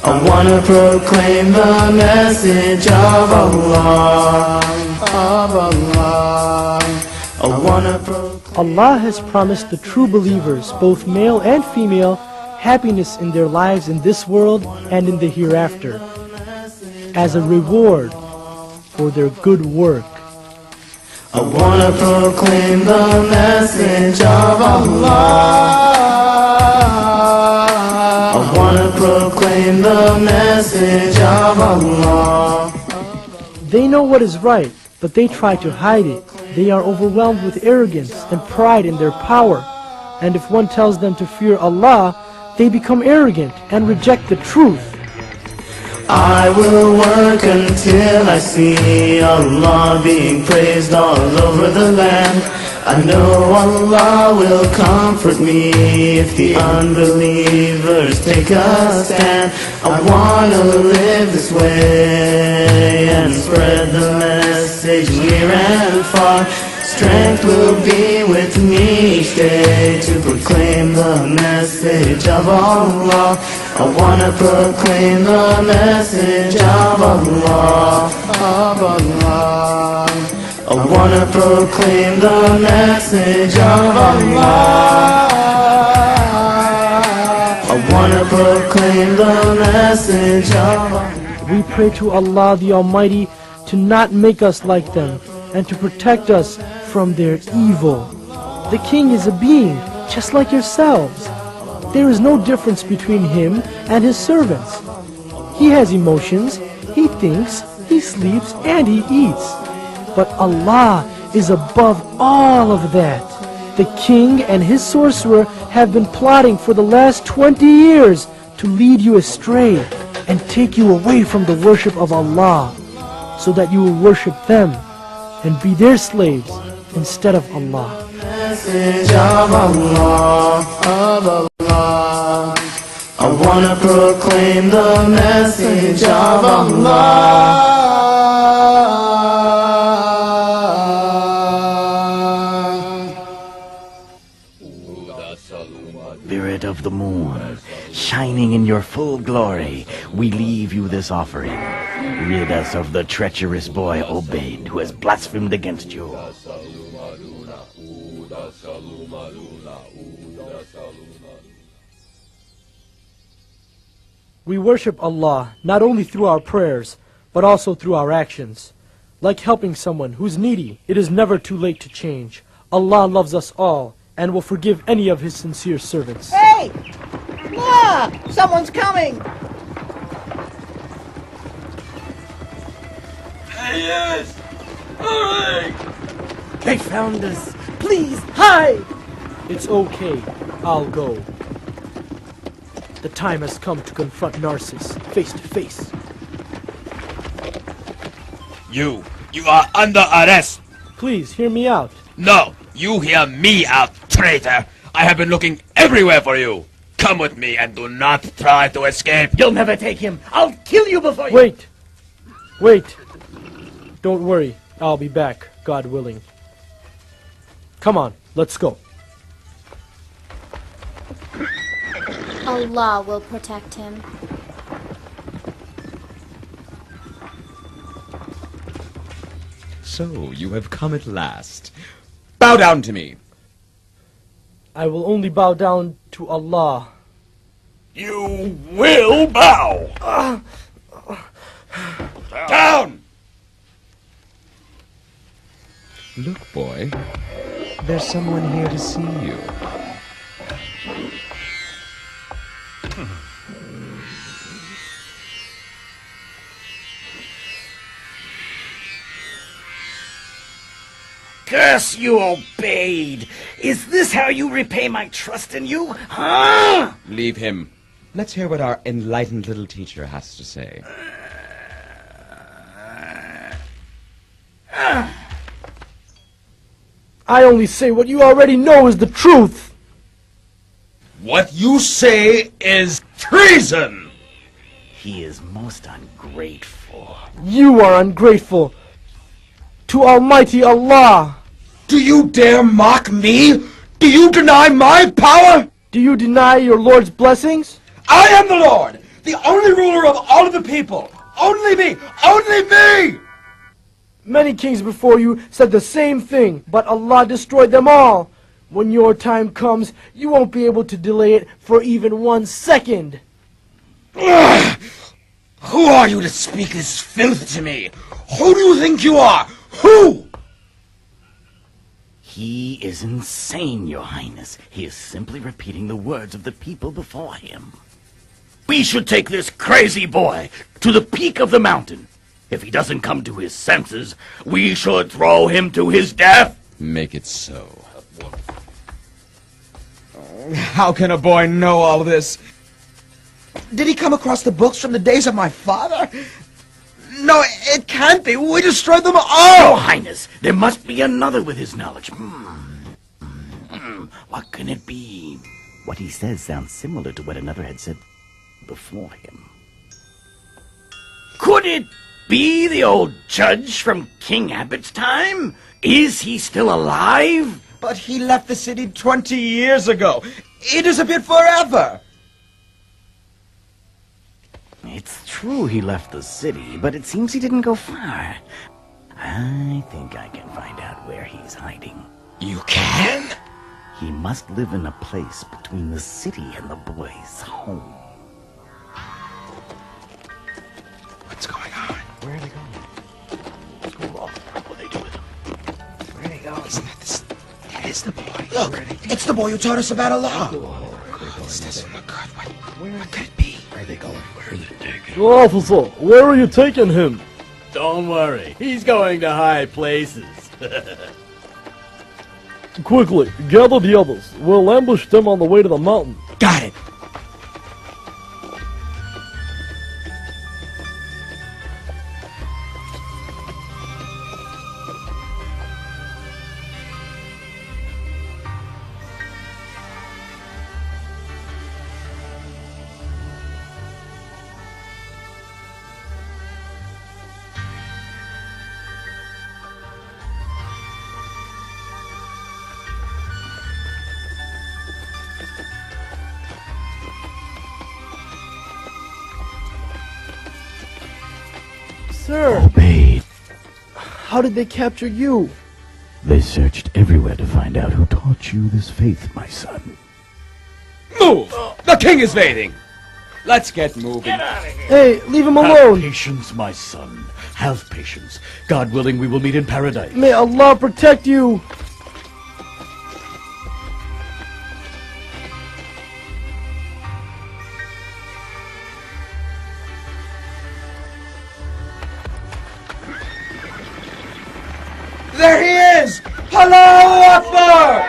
I wanna proclaim the message of Allah. I wanna proclaim. Allah has promised the true believers, both male and female, happiness in their lives in this world and in the hereafter, as a reward for their good work. I wanna proclaim the message of Allah. I wanna proclaim the message of Allah. They know what is right, but they try to hide it. They are overwhelmed with arrogance and pride in their power. And if one tells them to fear Allah, they become arrogant and reject the truth. I will work until I see Allah being praised all over the land. I know Allah will comfort me if the unbelievers take a stand. I wanna live this way and spread the message near and far. Strength will be with me each day to proclaim the message of Allah. I wanna proclaim the message of Allah, of Allah. I wanna proclaim the message of Allah. I wanna proclaim the message of Allah. We pray to Allah the Almighty to not make us like them and to protect us from their evil. The king is a being just like yourselves. There is no difference between him and his servants. He has emotions, he thinks, he sleeps, and he eats. But Allah is above all of that. The king and his sorcerer have been plotting for the last 20 years to lead you astray and take you away from the worship of Allah, so that you will worship them and be their slaves instead of Allah. Message of Allah, of Allah. I wanna proclaim the message of Allah. Spirit of the moon, shining in your full glory, we leave you this offering. Rid us of the treacherous boy Obaid, who has blasphemed against you. We worship Allah not only through our prayers, but also through our actions. Like helping someone who's needy, it is never too late to change. Allah loves us all and will forgive any of His sincere servants. Hey! Look! Someone's coming! There he is! Hurry! They found us! Please, hide! It's okay. I'll go. The time has come to confront Narcissus face to face. You are under arrest! Please, hear me out. No! You hear me out, traitor! I have been looking everywhere for you! Come with me and do not try to escape! You'll never take him! I'll kill you before you... Wait! Wait! Don't worry. I'll be back, God willing. Come on, let's go. Allah will protect him. So, you have come at last. Bow down to me. I will only bow down to Allah. You will bow! Down! Look, boy. There's someone here to see you. Curse you obeyed! Is this how you repay my trust in you? Huh? Leave him. Let's hear what our enlightened little teacher has to say. I only say what you already know is the truth. What you say is treason! He is most ungrateful. You are ungrateful to Almighty Allah. Do you dare mock me? Do you deny my power? Do you deny your Lord's blessings? I am the Lord, the only ruler of all of the people. Only me! Only me! Many kings before you said the same thing, but Allah destroyed them all. When your time comes, you won't be able to delay it for even 1 second. Who are you to speak this filth to me? Who do you think you are? Who? He is insane, Your Highness. He is simply repeating the words of the people before him. We should take this crazy boy to the peak of the mountain. If he doesn't come to his senses, we should throw him to his death. Make it so. How can a boy know all this? Did he come across the books from the days of my father? No, it can't be. We destroyed them all! Your Highness, there must be another with his knowledge. What can it be? What he says sounds similar to what another had said before him. Could it be the old judge from King Abbott's time? Is he still alive? But he left the city 20 years ago. It disappeared forever. It's true he left the city, but it seems he didn't go far. I think I can find out where he's hiding. You can? He must live in a place between the city and the boy's home. What's going on? Where are they going? What's going on? What are they doing? Where are they going? Isn't that this? That is the boy. Look, it's the boy who taught us about Allah. This doesn't look good. What could it be? Where are they going? Where are they taking? Officer, where are you taking him? Don't worry, he's going to high places. Quickly, gather the others. We'll ambush them on the way to the mountain. Got it. Sir, Obeyed. how did they capture you? They searched everywhere to find out who taught you this faith, my son. Move! The king is waiting. Let's get moving. Hey, leave him alone. Have patience, my son. Have patience. God willing, we will meet in paradise. May Allah protect you. There he is! Allahu Akbar!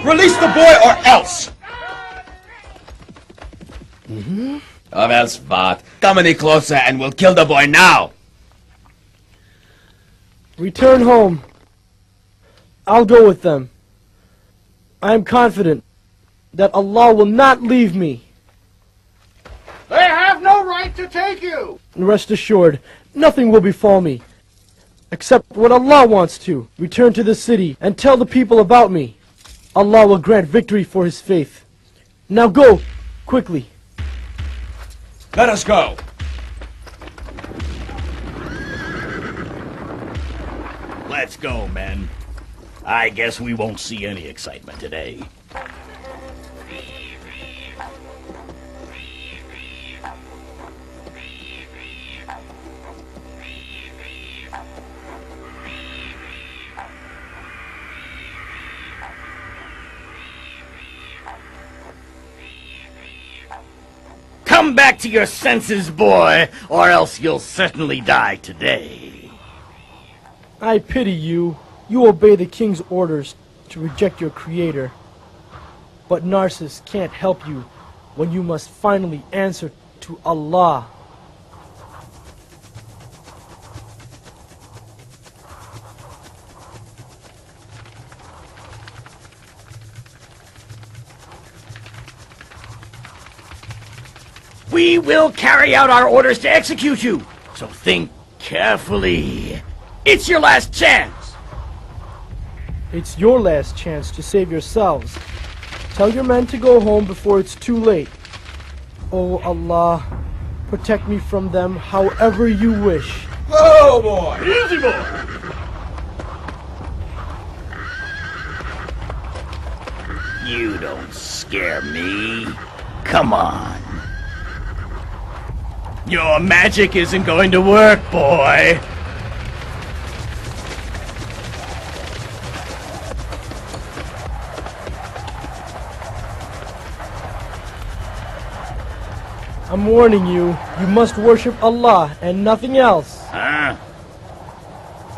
Release the boy or else! Or else what? Come any closer and we'll kill the boy now! Return home. I'll go with them. I am confident that Allah will not leave me. They have no right to take you! And rest assured, nothing will befall me, except what Allah wants to. Return to the city and tell the people about me. Allah will grant victory for His faith. Now go, quickly. Let us go! Let's go, men. I guess we won't see any excitement today. Come back to your senses, boy, or else you'll certainly die today. I pity you. You obey the king's orders to reject your creator. But Narcissus can't help you when you must finally answer to Allah. We will carry out our orders to execute you, so think carefully. It's your last chance. It's your last chance to save yourselves. Tell your men to go home before it's too late. Oh Allah, protect me from them however you wish. Oh boy! Easy, boy! You don't scare me. Come on. Your magic isn't going to work, boy. I'm warning you, you must worship Allah and nothing else. Huh?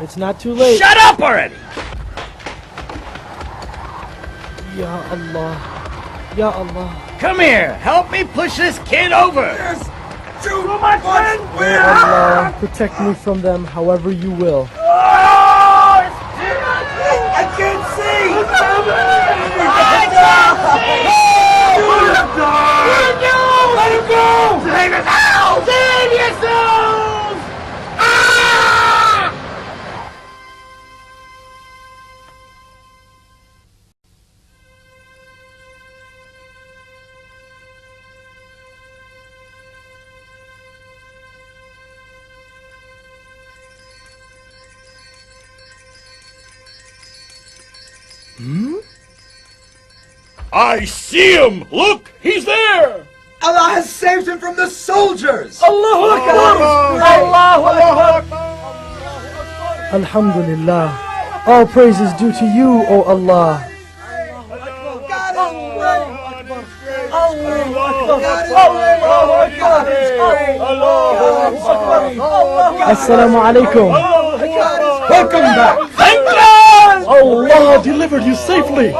It's not too late. Shut up already! Ya Allah. Ya Allah. Come here, help me push this kid over! Yes! Too much wind! Oh Allah, protect me from them however you will. I can't see! Let him go! Save yourselves! Save yourselves! Ah! I see him! Look! He's there! Allah has saved him from the soldiers! Allahu Akbar! Allahu Akbar! Alhamdulillah. All praise is due to you, O Allah. Assalamu alaikum. Welcome back! Thank God! Allah delivered you safely.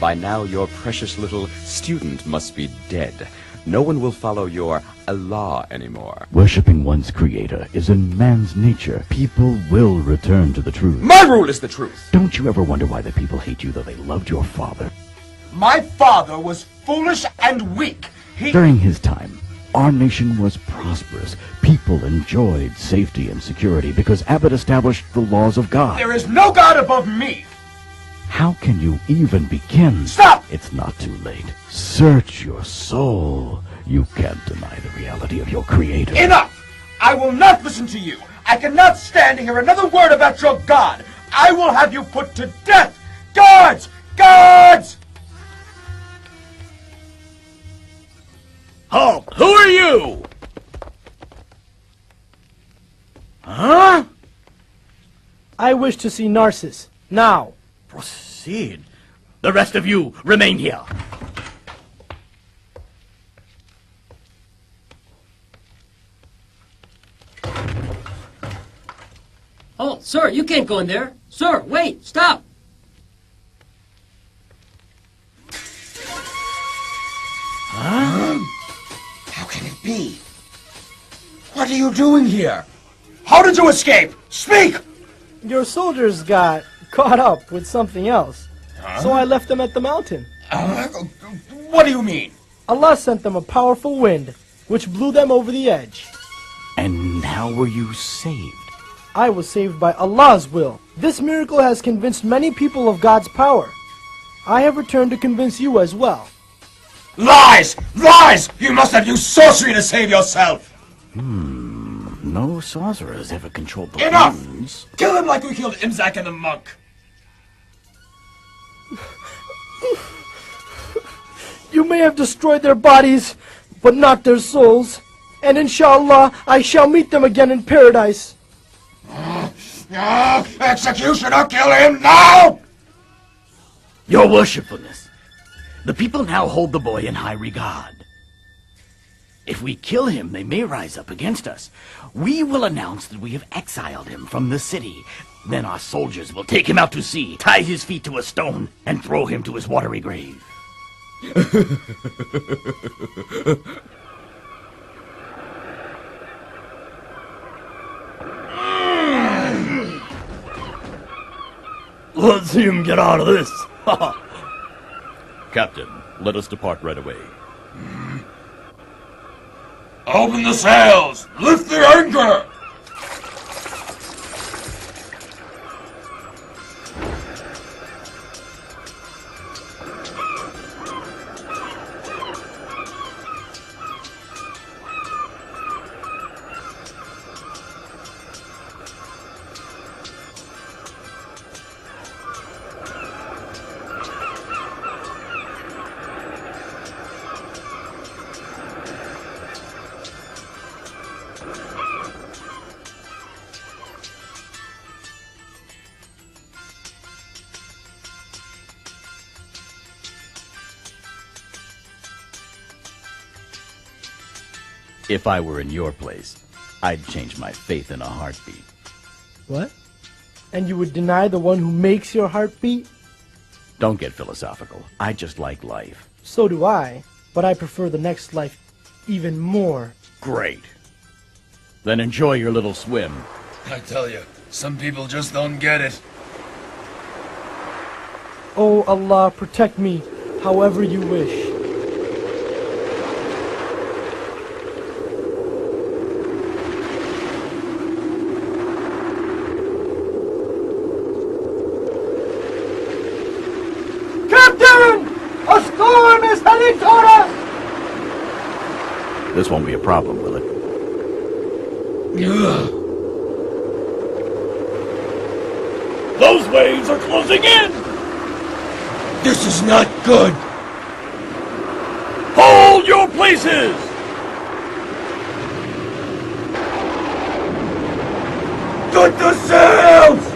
By now your precious little student must be dead. No one will follow your Allah anymore. Worshipping one's creator is in man's nature. People will return to the truth. My rule is the truth. Don't you ever wonder why the people hate you, though they loved your father? My father was foolish and weak. During his time, our nation was prosperous. People enjoyed safety and security because Abbott established the laws of God. There is no God above me. How can you even begin? Stop! It's not too late. Search your soul. You can't deny the reality of your creator. Enough! I will not listen to you. I cannot stand to hear another word about your God. I will have you put to death. Guards! Guards! Halt! Who are you? Huh? I wish to see Narcissus. Now. Proceed. The rest of you remain here. Oh, sir, you can't go in there. Sir, wait, stop. Huh? How can it be? What are you doing here? How did you escape? Speak! Your soldiers got caught up with something else. So I left them at the mountain. What do you mean? Allah sent them a powerful wind, which blew them over the edge. And how were you saved? I was saved by Allah's will. This miracle has convinced many people of God's power. I have returned to convince you as well. Lies! Lies! You must have used sorcery to save yourself! No sorcerer has ever controlled the Enough! winds. Kill him like we killed Imzak and the monk! You may have destroyed their bodies, but not their souls. And inshallah, I shall meet them again in paradise. Executioner, kill him now! Your worshipfulness, the people now hold the boy in high regard. If we kill him, they may rise up against us. We will announce that we have exiled him from the city. Then our soldiers will take him out to sea, tie his feet to a stone, and throw him to his watery grave. Let's see him get out of this. Captain, let us depart right away. Open the sails! Lift the anchor! If I were in your place, I'd change my faith in a heartbeat. What? And you would deny the one who makes your heart beat? Don't get philosophical. I just like life. So do I, but I prefer the next life even more. Great. Then enjoy your little swim. I tell you, some people just don't get it. Oh Allah, protect me however you wish. A storm is heading toward us! This won't be a problem, will it? Those waves are closing in! This is not good! Hold your places! Get the sails!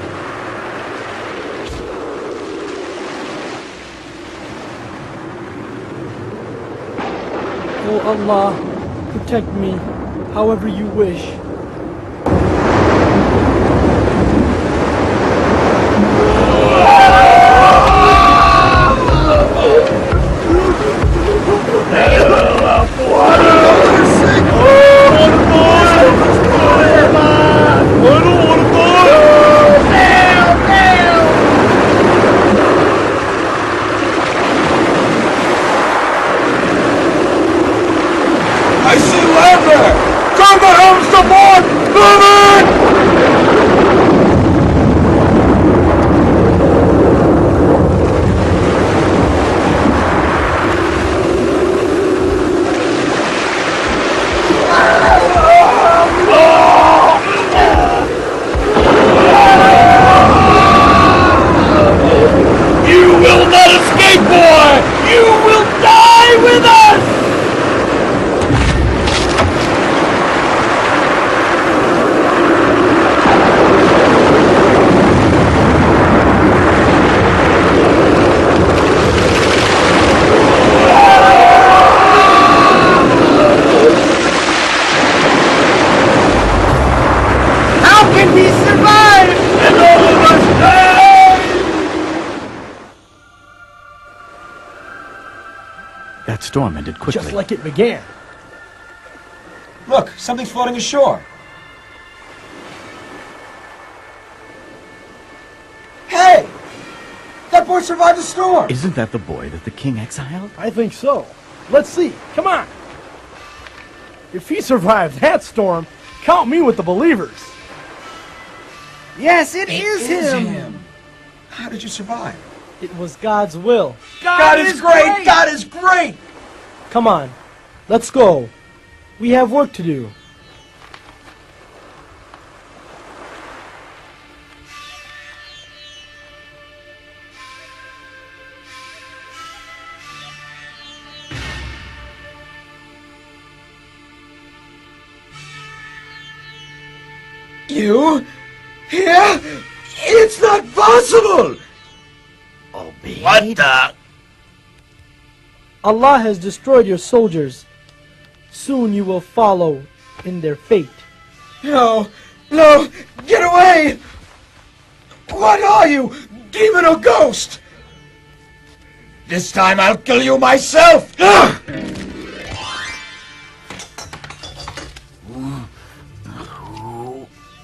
Oh Allah, protect me however you wish. I see land there! Turn the helms to port! Move You will not escape, boy! You will die with us! How can we survive? And all of us die! That storm ended quickly. Just like it began. Look, something's floating ashore. Hey! That boy survived the storm! Isn't that the boy that the king exiled? I think so. Let's see. Come on. If he survived that storm, count me with the believers. Yes, it is him. How did you survive? It was God's will. God is great! God is great! Come on. Let's go. We have work to do. You? Here? It's not possible! What the? Allah has destroyed your soldiers. Soon you will follow in their fate. No, no, get away! What are you, demon or ghost? This time I'll kill you myself! Who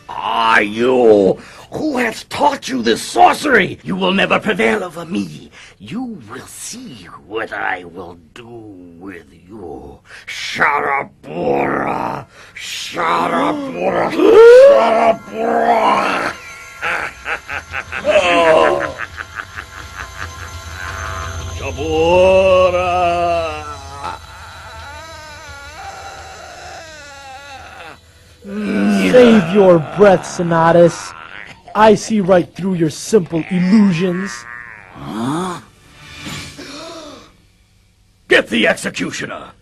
are you? Who has taught you this sorcery? You will never prevail over me. You will see what I will do with you. Sharapura! Sharapura! Sharapura! Shabura! Save your breath, Sonatus. I see right through your simple illusions. Huh? Get the executioner!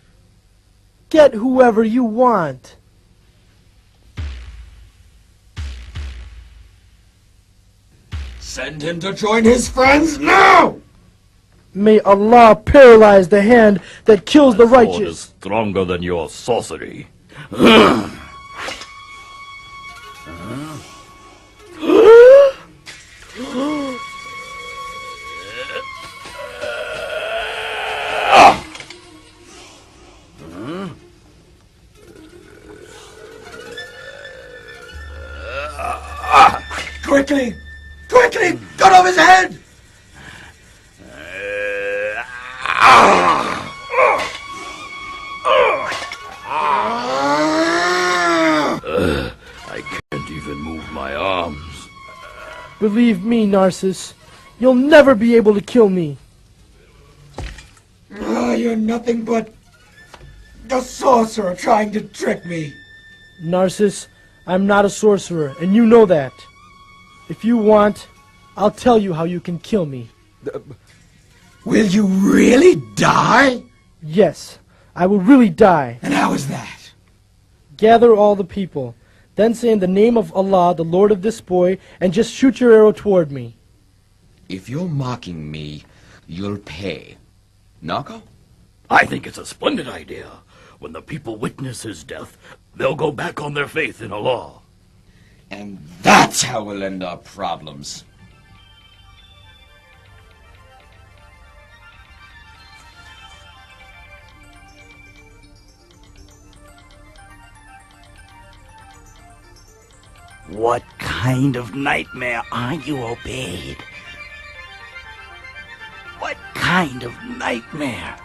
Get whoever you want. Send him to join his friends now! May Allah paralyze the hand that kills the Sword is righteous. stronger than your sorcery. Quickly! Quickly! Cut off his head! I can't even move my arms. Believe me, Narcissus, you'll never be able to kill me. You're nothing but a sorcerer trying to trick me. Narcissus, I'm not a sorcerer, and you know that. If you want, I'll tell you how you can kill me. Will you really die? Yes, I will really die. And how is that? Gather all the people, then say in the name of Allah, the Lord of this boy, and just shoot your arrow toward me. If you're mocking me, you'll pay. Nako? I think it's a splendid idea. When the people witness his death, they'll go back on their faith in Allah. And that's how we'll end our problems. What kind of nightmare are you, Obeyed? What kind of nightmare?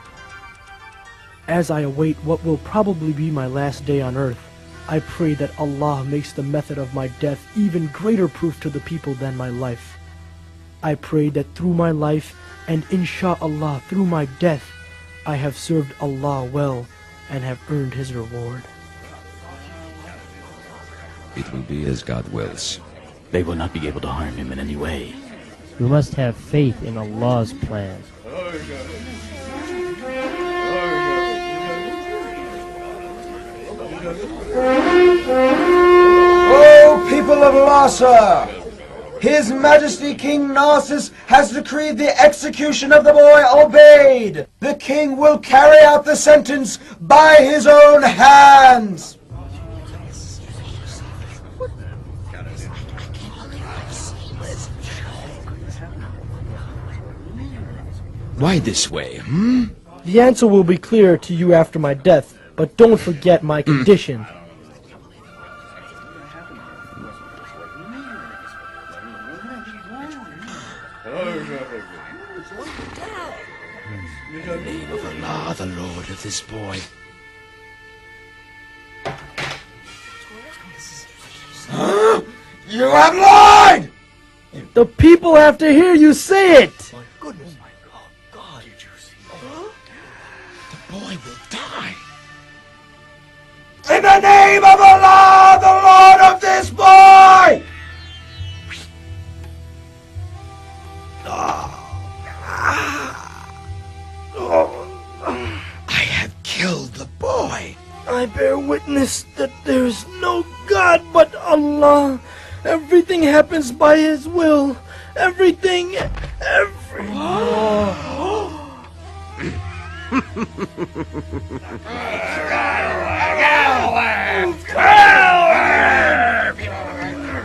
As I await what will probably be my last day on earth, I pray that Allah makes the method of my death even greater proof to the people than my life. I pray that through my life, and insha'Allah through my death, I have served Allah well and have earned His reward. It will be as God wills. They will not be able to harm him in any way. We must have faith in Allah's plan. O people of Lhasa! His Majesty King Narcissus has decreed the execution of the boy Obeid. The king will carry out the sentence by his own hands. Why this way, The answer will be clear to you after my death, but don't forget my condition. In the name of Allah, the Lord of this boy. You have lied! The people have to hear you say it! Goodness, my God, did you see that? The boy will die. In the name of Allah, the Lord of this boy! I have killed the boy. I bear witness that there is no God but Allah. Everything happens by His will. Everything.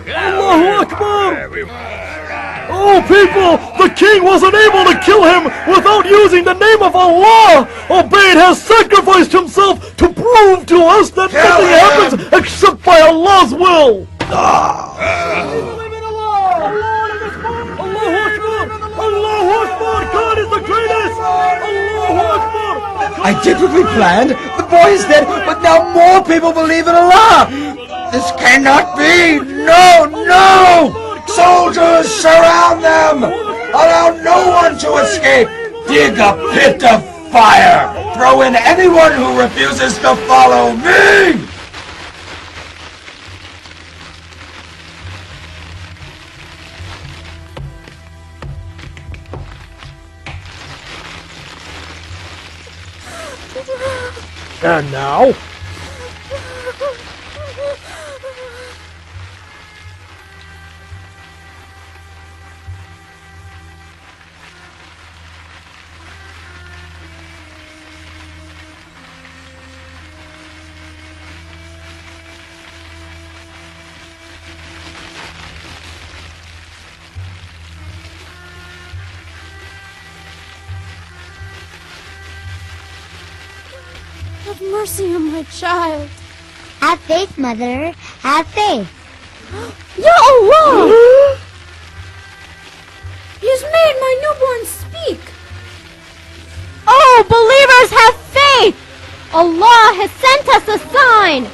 Allahu Akbar! Oh, people! The king wasn't able to kill him without using the name of Allah! Ubayd has sacrificed himself to prove to us that nothing happens except by Allah's will! Allahu Akbar! God is the greatest! Allahu Akbar! I did what we planned. The boy is dead, but now more people believe in Allah. This cannot be. No, no! Soldiers, surround them! Allow no one to escape! Dig a pit of fire! Throw in anyone who refuses to follow me! And now? Have mercy on my child. Have faith, Mother. Have faith. Ya Allah! He's made my newborn speak. Oh, believers, have faith! Allah has sent us a sign.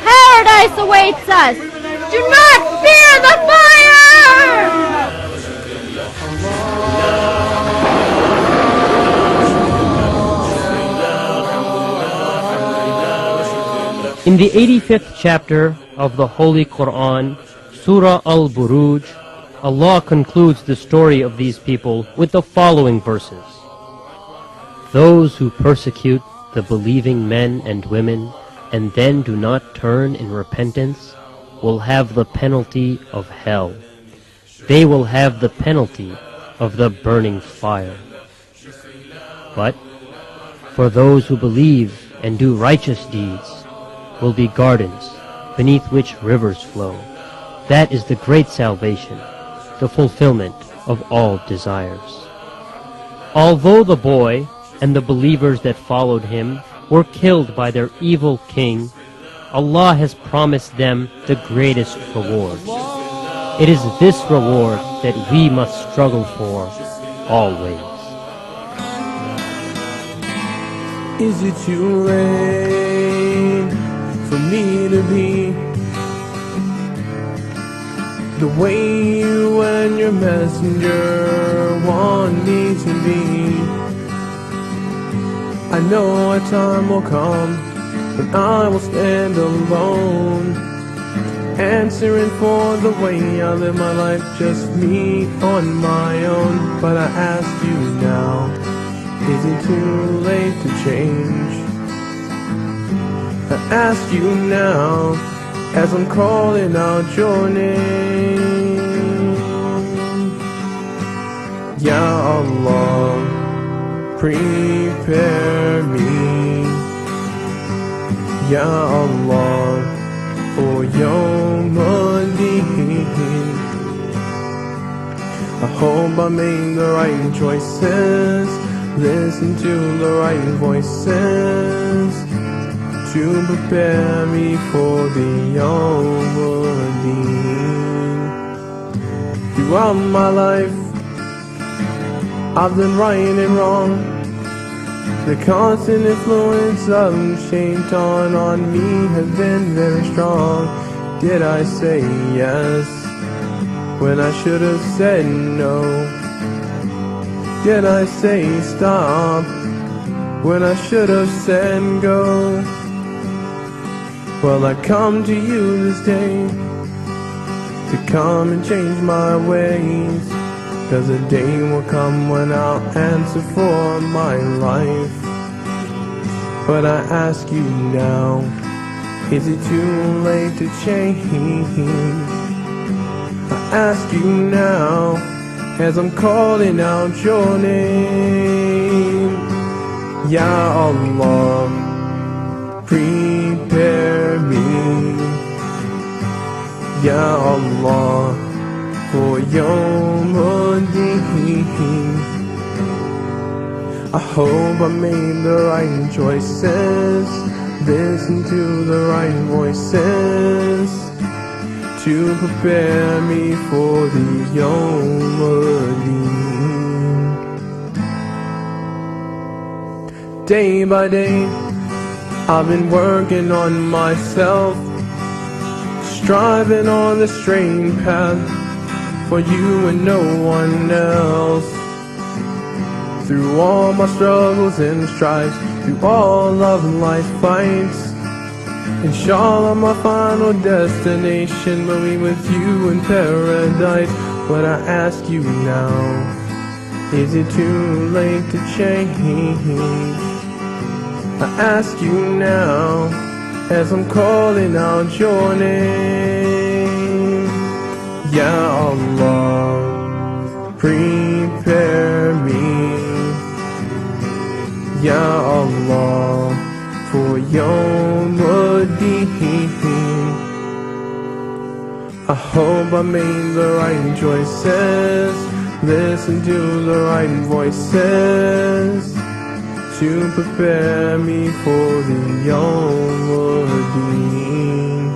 Paradise awaits us. Do not fear the fire! In the 85th chapter of the Holy Quran, Surah Al-Buruj, Allah concludes the story of these people with the following verses. Those who persecute the believing men and women and then do not turn in repentance will have the penalty of hell. They will have the penalty of the burning fire. But for those who believe and do righteous deeds will be gardens beneath which rivers flow. That is the great salvation, the fulfillment of all desires. Although the boy and the believers that followed him were killed by their evil king, Allah has promised them the greatest reward. It is this reward that we must struggle for always. Is it too late for me to be the way you and your messenger want me to be? I know a time will come when I will stand alone, answering for the way I live my life, just me on my own. But I ask you now, is it too late to change? I ask you now, as I'm calling out your name. Ya Allah, prepare me, Ya Allah, for Yawm al-Din. I hope I made the right choices, listen to the right voices, to prepare me for the Yawm al-Din. Throughout my life, I've done right and wrong. The constant influence of Shaitan on me has been very strong. Did I say yes when I should have said no? Did I say stop when I should have said go? Well, I come to you this day to come and change my ways, 'cause a day will come when I'll answer for my life. But I ask you now, is it too late to change? I ask you now, as I'm calling out your name. Ya Allah, prepare me, Ya Allah, for Yawm al-Din. I hope I made the right choices, listen to the right voices, to prepare me for the Yawm al-Din. Day by day, I've been working on myself, striving on the straight path for you and no one else. Through all my struggles and strives, through all of life's fights, inshallah my final destination will be with you in paradise. But I ask you now, is it too late to change? I ask you now, as I'm calling out your name. Ya Allah, prepare me, Ya Allah, for Yawm al-Din. I hope I made the right choices, listen to the right voices, to prepare me for the Yawm al-Din.